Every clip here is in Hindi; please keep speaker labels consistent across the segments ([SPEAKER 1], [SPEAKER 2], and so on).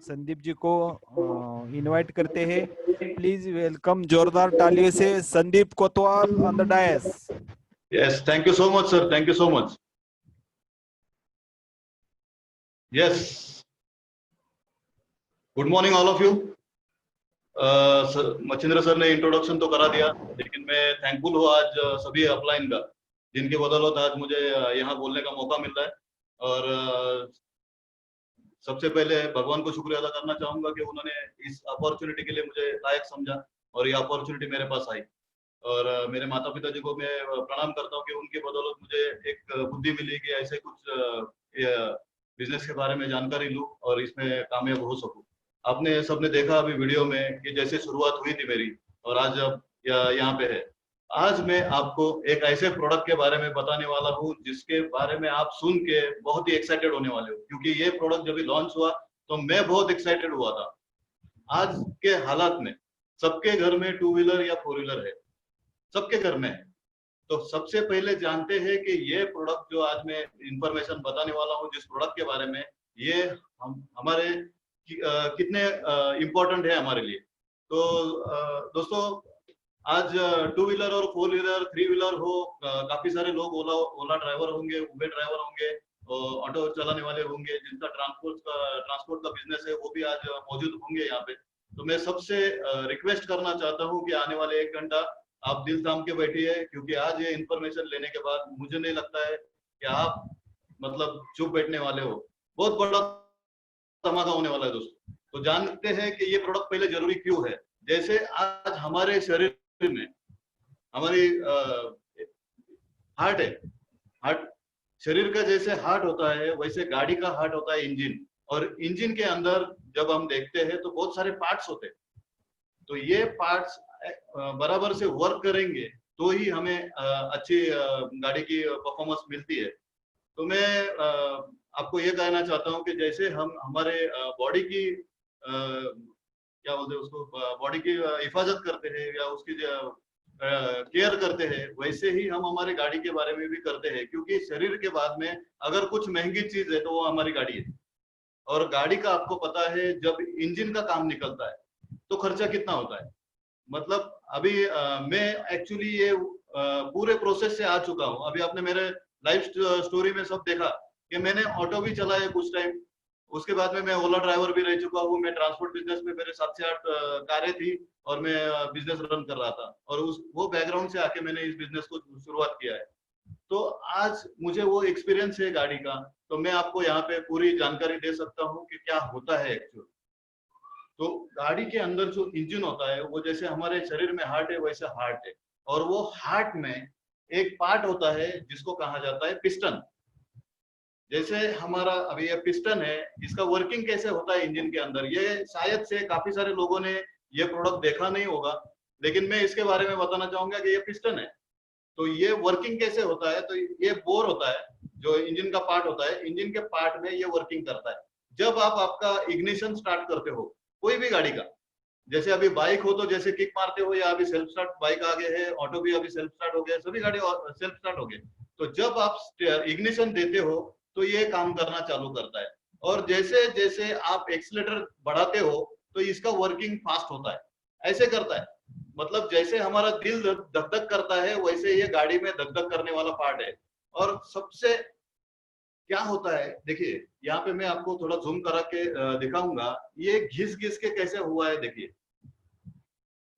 [SPEAKER 1] संदीप जी को इनवाइट करते हैं। प्लीज वेलकम जोरदार तालियों से Sandeep Kotwal on the dais.
[SPEAKER 2] Yes, thank you so much, sir. Thank you so much. Yes. Good morning, all of you. Machhindra sir ने इंट्रोडक्शन तो करा दिया, लेकिन मैं थैंकफुल हूँ आज सभी अपलाइन का, जिनके बदौलत आज मुझे यहाँ बोलने का मौका मिल रहा है। और सबसे पहले भगवान को शुक्रिया अदा करना चाहूंगा कि उन्होंने इस अपॉर्चुनिटी के लिए मुझे लायक समझा और ये अपॉर्चुनिटी मेरे पास आई। और मेरे माता पिता जी को मैं प्रणाम करता हूँ कि उनके बदौलत मुझे एक बुद्धि मिली कि ऐसे कुछ बिजनेस के बारे में जानकारी लूँ और इसमें कामयाब हो सकूँ। आपने सबने देखा अभी वीडियो में कि जैसे शुरुआत हुई थी मेरी और आज अब यहाँ पे है। आज मैं आपको एक ऐसे प्रोडक्ट के बारे में बताने वाला हूँ जिसके बारे में आप सुन के बहुत ही एक्साइटेड होने वाले हो, क्योंकि ये प्रोडक्ट जब लॉन्च हुआ तो मैं बहुत एक्साइटेड हुआ था। आज के हालात में सबके घर में 2 व्हीलर या 4 व्हीलर है, सबके घर में है। तो सबसे पहले जानते हैं कि ये प्रोडक्ट जो आज मैं इंफॉर्मेशन बताने वाला हूँ जिस प्रोडक्ट के बारे में, ये हमारे कितने इम्पोर्टेंट है हमारे लिए। तो दोस्तों, आज 2 व्हीलर और 4 व्हीलर 3 व्हीलर हो, काफी सारे लोग ओला ड्राइवर होंगे, उबेर ड्राइवर होंगे, ऑटो चलाने वाले होंगे, जिनका ट्रांसपोर्ट का बिजनेस है, वो भी आज मौजूद होंगे यहाँ पे। तो मैं सबसे रिक्वेस्ट करना चाहता हूँ कि आने वाले 1 घंटा आप दिल थाम के बैठिए, क्योंकि आज ये इंफॉर्मेशन लेने के बाद मुझे नहीं लगता है कि आप मतलब चुप बैठने वाले हो। बहुत बड़ा धमाका होने वाला है दोस्तों। तो जानते हैं कि ये प्रोडक्ट पहले जरूरी क्यों है। जैसे आज हमारे शरीर में हमारी हार्ट है, हार्ट शरीर का जैसे हार्ट होता है वैसे गाड़ी का हार्ट होता है इंजन। और इंजन के अंदर जब हम देखते हैं तो बहुत सारे पार्ट्स होते हैं। तो ये पार्ट्स बराबर से वर्क करेंगे तो ही हमें अच्छी गाड़ी की परफॉर्मेंस मिलती है। तो मैं आपको ये कहना चाहता हूँ कि जैसे हम हमारे बॉडी की क्या बोलते हैं उसको, बॉडी की हिफाजत करते हैं या उसकी केयर करते हैं, वैसे ही हम हमारे गाड़ी के बारे में भी करते हैं। क्योंकि शरीर के बाद में अगर कुछ महंगी चीज है तो वो हमारी गाड़ी है। और गाड़ी का आपको पता है जब इंजन का काम निकलता है तो खर्चा कितना होता है। मतलब अभी मैं एक्चुअली ये पूरे प्रोसेस से आ चुका हूँ। अभी आपने मेरे लाइफ स्टोरी में सब देखा कि मैंने ऑटो भी चलाया कुछ टाइम, उसके बाद में मैं ओला ड्राइवर भी रह चुका हूँ। मैं ट्रांसपोर्ट बिजनेस में मेरे 7 से 8 कारें थी और मैं बिजनेस रन कर रहा था, और वो बैकग्राउंड से आके मैंने इस बिजनेस को शुरुआत किया है। तो आज मुझे वो एक्सपीरियंस है गाड़ी का, तो मैं आपको यहाँ पे पूरी जानकारी दे सकता हूँ कि क्या होता है एक्चुअल। तो गाड़ी के अंदर जो इंजन होता है वो जैसे हमारे शरीर में हार्ट है वैसे हार्ट है, और वो हार्ट में एक पार्ट होता है जिसको कहा जाता है पिस्टन। जैसे हमारा अभी ये पिस्टन है, इसका वर्किंग कैसे होता है इंजन के अंदर, ये शायद से काफी सारे लोगों ने ये प्रोडक्ट देखा नहीं होगा, लेकिन मैं इसके बारे में बताना चाहूंगा कि ये पिस्टन है। तो ये वर्किंग कैसे होता है, तो ये बोर होता है जो इंजन का पार्ट होता है, इंजन के पार्ट में ये वर्किंग करता है। जब आप आपका इग्निशन स्टार्ट करते हो कोई भी गाड़ी का, जैसे अभी बाइक हो तो जैसे किक मारते हो, या अभी सेल्फ स्टार्ट बाइक आ गए है, ऑटो भी अभी सेल्फ स्टार्ट हो गया, सभी गाड़ी सेल्फ स्टार्ट हो गए। तो जब आप इग्निशन देते हो तो ये काम करना चालू करता है, और जैसे जैसे आप एक्सीलरेटर बढ़ाते हो तो इसका वर्किंग फास्ट होता है, ऐसे करता है। मतलब जैसे हमारा दिल धक धक करता है वैसे ये गाड़ी में धक धक करने वाला पार्ट है। और सबसे क्या होता है, देखिए यहाँ पे मैं आपको थोड़ा जूम करा के दिखाऊंगा ये घिस घिस के कैसे हुआ है। देखिए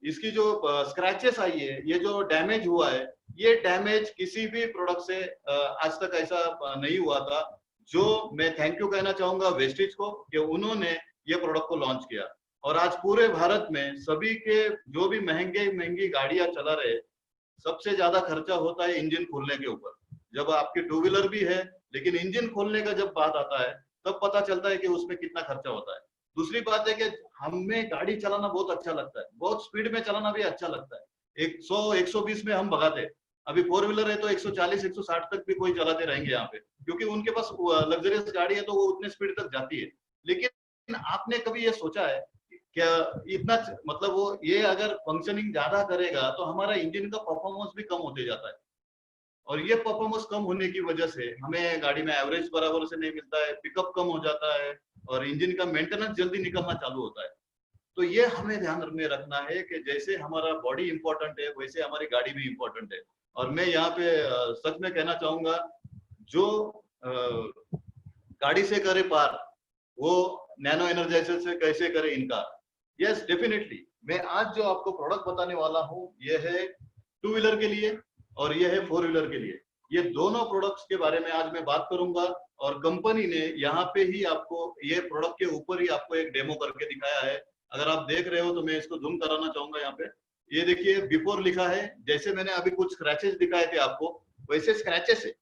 [SPEAKER 2] इसकी जो स्क्रैचेस आई है, ये जो डैमेज हुआ है, ये डैमेज किसी भी प्रोडक्ट से आज तक ऐसा नहीं हुआ था। जो मैं थैंक यू कहना चाहूंगा वेस्टिज को कि उन्होंने ये प्रोडक्ट को लॉन्च किया। और आज पूरे भारत में सभी के जो भी महंगी गाड़ियां चला रहे, सबसे ज्यादा खर्चा होता है इंजन खोलने के ऊपर। जब आपके 2 व्हीलर भी है, लेकिन इंजन खोलने का जब बात आता है तब पता चलता है कि उसमें कितना खर्चा होता है। दूसरी बात है कि हमें गाड़ी चलाना बहुत अच्छा लगता है, बहुत स्पीड में चलाना भी अच्छा लगता है। 100 120 में हम भगाते, अभी 4 व्हीलर है तो 140 160 तक भी कोई चलाते रहेंगे यहाँ पे, क्योंकि उनके पास लग्जरियस गाड़ी है तो वो उतने स्पीड तक जाती है। लेकिन आपने कभी ये सोचा है क्या इतना, मतलब वो ये अगर फंक्शनिंग ज्यादा करेगा तो हमारा इंजन का परफॉर्मेंस भी कम होते जाता है, और ये परफॉर्मेंस कम होने की वजह से हमें गाड़ी में एवरेज बराबर से नहीं मिलता है, पिकअप कम हो जाता है, और इंजन का मेंटेनेंस जल्दी निकलना चालू होता है। तो ये हमें ध्यान में रखना है कि जैसे हमारा बॉडी इंपॉर्टेंट है वैसे हमारी गाड़ी भी इंपॉर्टेंट है। और मैं यहाँ पे सच में कहना चाहूंगा, जो गाड़ी से करे पार वो नैनो एनर्जाइजर से कैसे करे इनकार। यस डेफिनेटली, मैं आज जो आपको प्रोडक्ट बताने वाला हूँ ये है टू व्हीलर के लिए और ये है फोर व्हीलर के लिए। ये दोनों प्रोडक्ट्स के बारे में आज मैं बात करूंगा और कंपनी ने यहाँ पे ही आपको ये प्रोडक्ट के ऊपर ही आपको एक डेमो करके दिखाया है। अगर आप देख रहे हो तो मैं इसको जूम कराना चाहूंगा। यहाँ पे ये देखिए बिफोर लिखा है, जैसे मैंने अभी कुछ स्क्रैचेस दिखाए थे आपको वैसे स्क्रैचेस है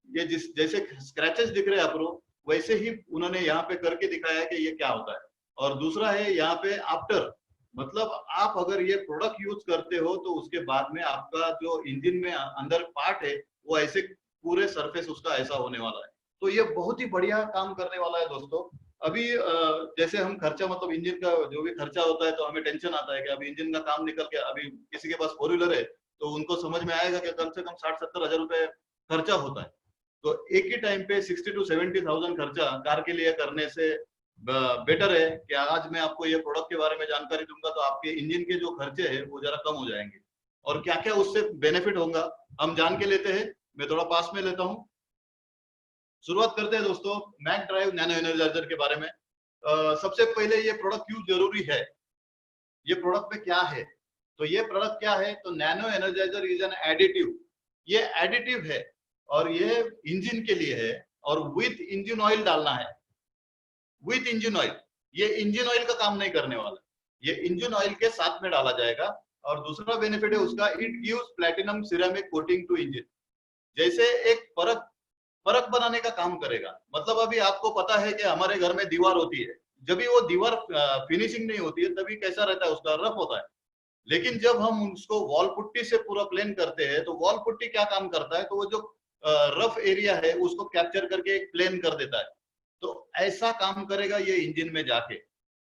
[SPEAKER 2] ये, जैसे स्क्रैचेस दिख रहे हैं आपको वैसे ही उन्होंने यहाँ पे करके दिखाया है कि ये क्या होता है। और दूसरा है यहाँ पे आफ्टर, मतलब आप अगर ये प्रोडक्ट यूज करते हो तो उसके बाद में आपका जो इंजन में अंदर पार्ट है वो ऐसे पूरे सरफेस उसका ऐसा होने वाला है। तो ये बहुत ही बढ़िया काम करने वाला है दोस्तों। अभी जैसे हम खर्चा, मतलब इंजन का जो भी खर्चा होता है तो हमें टेंशन आता है कि अभी इंजन का काम निकल के, अभी किसी के पास फोर व्हीलर है तो उनको समझ में आएगा कि कम से कम 60-70 हजार रुपए खर्चा होता है। तो एक ही टाइम पे 60-70,000 खर्चा कार के लिए करने से बेटर है कि आज मैं आपको ये प्रोडक्ट के बारे में जानकारी दूंगा तो आपके इंजन के जो खर्चे हैं वो जरा कम हो जाएंगे और क्या क्या उससे बेनिफिट होगा हम जान के लेते हैं। मैं थोड़ा पास में लेता हूँ, शुरुआत करते हैं दोस्तों मैक ड्राइव नैनो एनर्जाइजर के बारे में। सबसे पहले ये प्रोडक्ट क्यों जरूरी है, ये प्रोडक्ट में क्या है। तो ये प्रोडक्ट क्या है, तो nano energiser is an additive, ये एडिटिव है और ये इंजन के लिए है और विथ इंजन ऑयल डालना है, विथ इंजन ऑयल। ये इंजन ऑयल का काम नहीं करने वाला, ये इंजन ऑयल के साथ में डाला जाएगा। और दूसरा बेनिफिट है उसका, it gives platinum ceramic coating to engine, जैसे एक परख परख बनाने का काम करेगा। मतलब अभी आपको पता है कि हमारे घर में दीवार होती है, जब भी वो दीवार फिनिशिंग नहीं होती है तभी कैसा रहता है, उसका रफ होता है। लेकिन जब हम उसको वॉल पुट्टी से पूरा प्लेन करते हैं तो वॉल पुट्टी क्या काम करता है, तो वो जो रफ एरिया है उसको कैप्चर करके एक प्लेन कर देता है। तो ऐसा काम करेगा ये इंजन में जाके।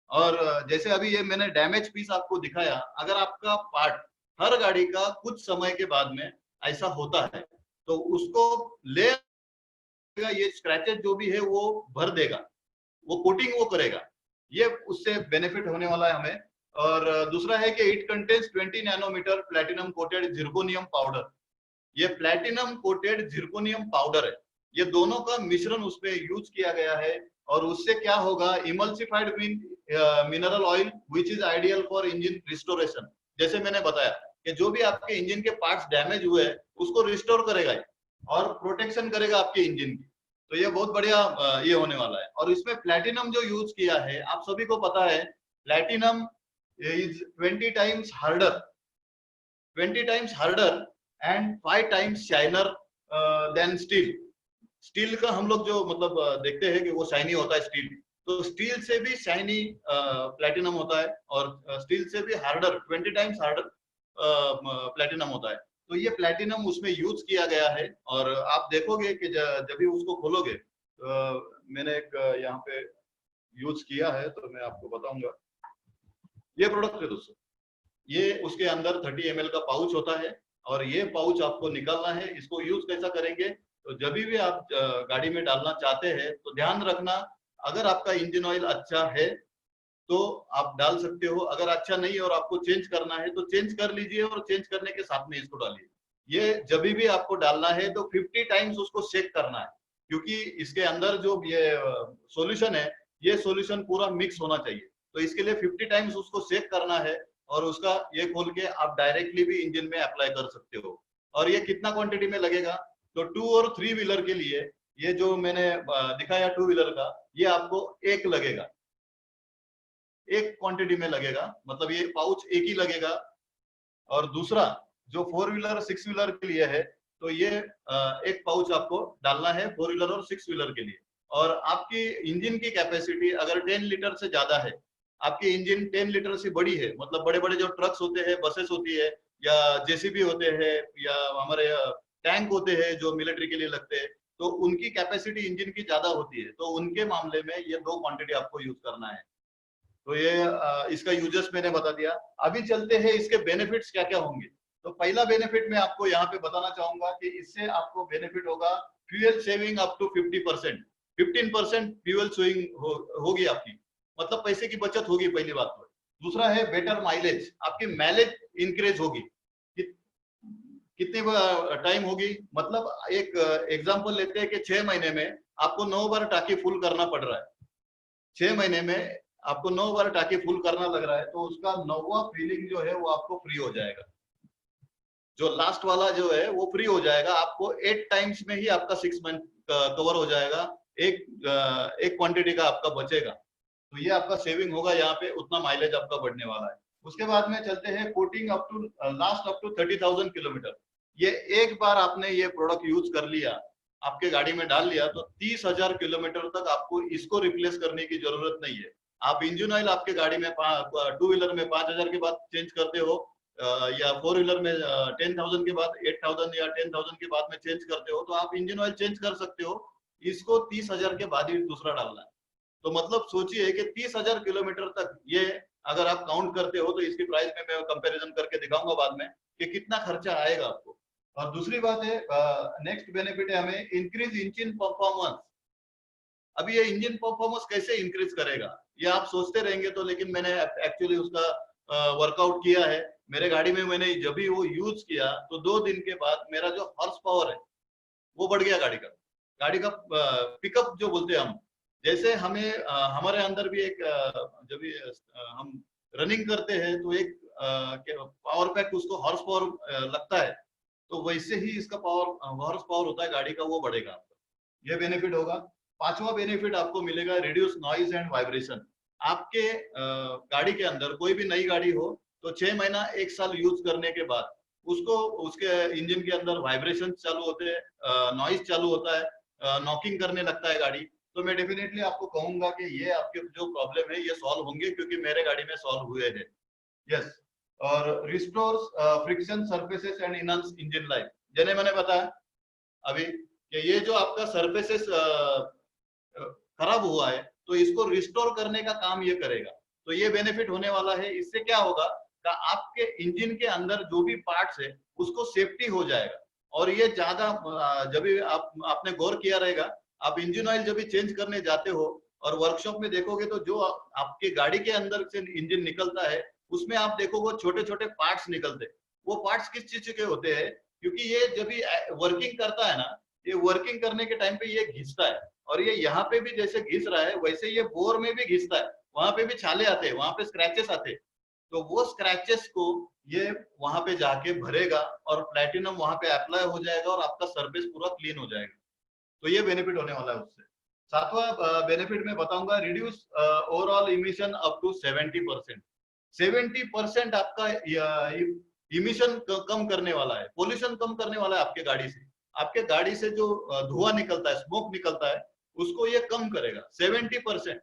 [SPEAKER 2] और जैसे अभी ये मैंने डैमेज पीस आपको दिखाया, अगर आपका पार्ट हर गाड़ी का कुछ समय के बाद में ऐसा होता है तो उसको ले ये स्क्रैचेस जो भी है वो भर देगा, वो कोटिंग वो करेगा, ये उससे बेनिफिट होने वाला है हमें। और दूसरा है कि it contains 20 nanometre platinum coated zirconium powder, ये प्लैटिनम कोटेड जिर्कोनियम पाउडर है, ये दोनों का मिश्रण उसमें यूज किया गया है। और उससे क्या होगा, emulsified mineral oil which is ideal for engine restoration. जैसे मैंने बताया कि जो भी आपके इंजन के पार्ट्स डैमेज हुए हैं उसको रिस्टोर करेगा और प्रोटेक्शन करेगा आपके इंजन की। तो ये बहुत बढ़िया ये होने वाला है। और इसमें प्लैटिनम जो यूज किया है आप सभी को पता है, platinum is 20 times harder, 20 times harder and 5 times shinier than steel. Steel का हम लोग जो मतलब देखते हैं कि वो शाइनी होता है स्टील, तो स्टील से भी शाइनी प्लैटिनम होता है और स्टील से भी हार्डर 20 टाइम्स हार्डर प्लैटिनम होता है। तो ये प्लैटिनम उसमें यूज किया गया है। और आप देखोगे कि जब भी उसको खोलोगे, मैंने एक यहाँ पे यूज किया है तो मैं आपको बताऊंगा। ये प्रोडक्ट है दोस्तों, ये उसके अंदर 30 ml का पाउच होता है और ये पाउच आपको निकालना है। इसको यूज कैसा करेंगे, तो जब भी आप गाड़ी में डालना चाहते हैं तो ध्यान रखना, अगर आपका इंजन ऑयल अच्छा है तो आप डाल सकते हो, अगर अच्छा नहीं है और आपको चेंज करना है तो चेंज कर लीजिए और चेंज करने के साथ में इसको डालिए। ये जब भी आपको डालना है तो 50 टाइम्स उसको शेक करना है, क्योंकि इसके अंदर जो ये सॉल्यूशन है ये सॉल्यूशन पूरा मिक्स होना चाहिए। तो इसके लिए 50 टाइम्स उसको शेक करना है और उसका ये खोल के आप डायरेक्टली भी इंजन में अप्लाई कर सकते हो। और ये कितना क्वांटिटी में लगेगा, तो 2 और 3 व्हीलर के लिए ये जो मैंने दिखाया 2 व्हीलर का, ये आपको एक लगेगा, एक क्वांटिटी में लगेगा, मतलब ये पाउच एक ही लगेगा। और दूसरा जो 4 व्हीलर 6 व्हीलर के लिए है, तो ये एक पाउच आपको डालना है 4 व्हीलर और 6 व्हीलर के लिए। और आपकी इंजन की कैपेसिटी अगर 10 लीटर से ज्यादा है, आपकी इंजन 10 लीटर से बड़ी है, मतलब बड़े बड़े जो ट्रक्स होते हैं, बसेस होती है या जेसीबी होते हैं या हमारे टैंक होते हैं जो मिलिट्री के लिए लगते हैं, तो उनकी कैपेसिटी इंजन की ज्यादा होती है, तो उनके मामले में ये 2 क्वांटिटी आपको यूज करना है। तो ये इसका यूजेस मैंने बता दिया। अभी चलते हैं इसके बेनिफिट्स क्या क्या होंगे। तो पहला बेनिफिट मैं आपको यहाँ पे बताना चाहूंगा कि इससे आपको बेनिफिट होगा fuel saving up to 50%। 15% fuel saving होगी आपकी, मतलब पैसे की बचत होगी पहली बात तो। दूसरा है बेटर माइलेज, आपकी माइलेज इंक्रीज होगी। कितने टाइम होगी, मतलब एक एग्जांपल लेते हैं कि 6 महीने में आपको 9 बार टाकी फुल करना पड़ रहा है। 6 महीने में आपको 9 बार टाकी फुल करना लग रहा है, तो उसका 9वां फीलिंग जो है वो आपको फ्री हो जाएगा। जो लास्ट वाला जो है वो फ्री हो जाएगा, आपको 8 टाइम्स में ही आपका 6 मंथ कवर हो जाएगा। एक क्वांटिटी का आपका बचेगा, तो ये आपका सेविंग होगा, यहाँ पे उतना माइलेज आपका बढ़ने वाला है। उसके बाद में चलते हैं coating up to last up to 30,000 kilometre. ये एक बार आपने ये प्रोडक्ट यूज कर लिया, आपके गाड़ी में डाल लिया, तो 30,000 किलोमीटर तक आपको इसको रिप्लेस करने की जरूरत नहीं है। आप इंजन ऑयल आपके गाड़ी में 2 व्हीलर में 5,000 के बाद चेंज करते हो, या 4 व्हीलर में 10,000 के बाद 8,000 या 10,000 के बाद में चेंज करते हो, तो आप इंजन ऑयल चेंज कर सकते हो। इसको 30,000 के बाद ही दूसरा डालना है। तो मतलब सोचिए कि 30,000 किलोमीटर तक ये अगर आप काउंट करते हो, तो इसकी प्राइस में मैं कंपैरिजन करके दिखाऊंगा बाद में कि कितना खर्चा आएगा आपको। और दूसरी बात है, नेक्स्ट बेनिफिट है हमें इंक्रीज इंजन परफॉर्मेंस। अभी ये इंजन परफॉर्मेंस कैसे इंक्रीज करेगा, ये आप सोचते रहेंगे तो, लेकिन मैंने एक्चुअली उसका वर्कआउट किया है। मेरे गाड़ी में मैंने जब भी वो यूज किया, तो 2 दिन के बाद मेरा जो हॉर्स पावर है वो बढ़ गया गाड़ी का पिकअप जो बोलते हैं हम। जैसे हमें हमारे अंदर भी एक जब भी हम रनिंग करते हैं तो एक पावर पैक उसको हॉर्स पावर लगता है, तो वैसे ही इसका पावर हॉर्स पावर होता है गाड़ी का, वो बढ़ेगा आपका। ये बेनिफिट होगा। 5वां बेनिफिट आपको मिलेगा रिड्यूस नॉइज एंड वाइब्रेशन। आपके गाड़ी के अंदर कोई भी नई गाड़ी हो, तो 6 महीना 1 साल यूज करने के बाद उसको उसके इंजन के अंदर वाइब्रेशन चालू होते हैं, नॉइज चालू होता है, नॉकिंग करने लगता है गाड़ी। तो मैं डेफिनेटली आपको कहूंगा कि ये आपके जो प्रॉब्लम है ये सॉल्व होंगे, क्योंकि मेरे गाड़ी में सॉल्व हुए हैं। यस। और restores friction surfaces and enhance engine life. जैसे मैंने बताया अभी कि ये जो आपका सर्फेसेस खराब हुआ है, तो इसको रिस्टोर करने का काम ये करेगा। तो ये बेनिफिट होने वाला है। इससे क्या होगा कि आपके इंजन के अंदर जो भी पार्ट्स है उसको सेफ्टी हो जाएगा। और ये ज्यादा जब भी आपने गौर किया रहेगा, आप इंजन ऑयल जब भी चेंज करने जाते हो और वर्कशॉप में देखोगे, तो जो आपके गाड़ी के अंदर से इंजन निकलता है, उसमें आप देखोगे छोटे छोटे पार्ट्स निकलते। वो पार्ट्स किस चीज के होते हैं, क्योंकि ये जब भी वर्किंग करता है ना, ये वर्किंग करने के टाइम पे ये घिसता है, और ये यहाँ पे भी जैसे घिस रहा है वैसे ये बोर में भी घिसता है, वहां पे भी छाले आते हैं, वहां पे स्क्रैचेस आते हैं। तो वो स्क्रैचेस को ये वहां पे जाके भरेगा और प्लैटिनम वहां पे अप्लाई हो जाएगा और आपका सर्फेस पूरा क्लीन हो जाएगा। तो ये बेनिफिट होने वाला है उससे। 7वां बेनिफिट मैं बताऊंगा, reduce overall emission up to 70%। 70% आपका इमिशन कम करने वाला है, पोल्यूशन कम करने वाला है आपके गाड़ी से। आपके गाड़ी से जो धुआं निकलता है, स्मोक निकलता है, उसको ये कम करेगा 70%।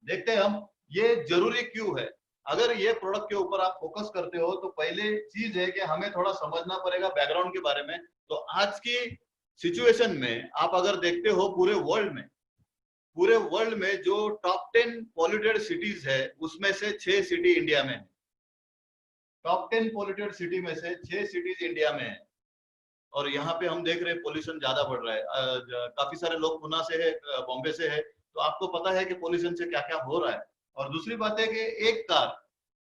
[SPEAKER 2] देखते हैं हम ये जरूरी क्यों है। अगर ये प्रोडक्ट के ऊपर आप फोकस करते हो, तो पहले चीज है कि हमें थोड़ा समझना पड़ेगा बैकग्राउंड के बारे में। तो आज की सिचुएशन में आप अगर देखते हो पूरे वर्ल्ड में जो टॉप 10 पॉल्यूटेड सिटीज है, उसमें से 6 सिटी इंडिया में है। टॉप 10 पॉल्यूटेड सिटी में से 6 सिटीज इंडिया में है। और यहाँ पे हम देख रहे हैं पोल्यूशन ज्यादा बढ़ रहा है। काफी सारे लोग पुणे से है, बॉम्बे से है, तो आपको पता है कि पोल्यूशन से क्या क्या हो रहा है। और दूसरी बात है कि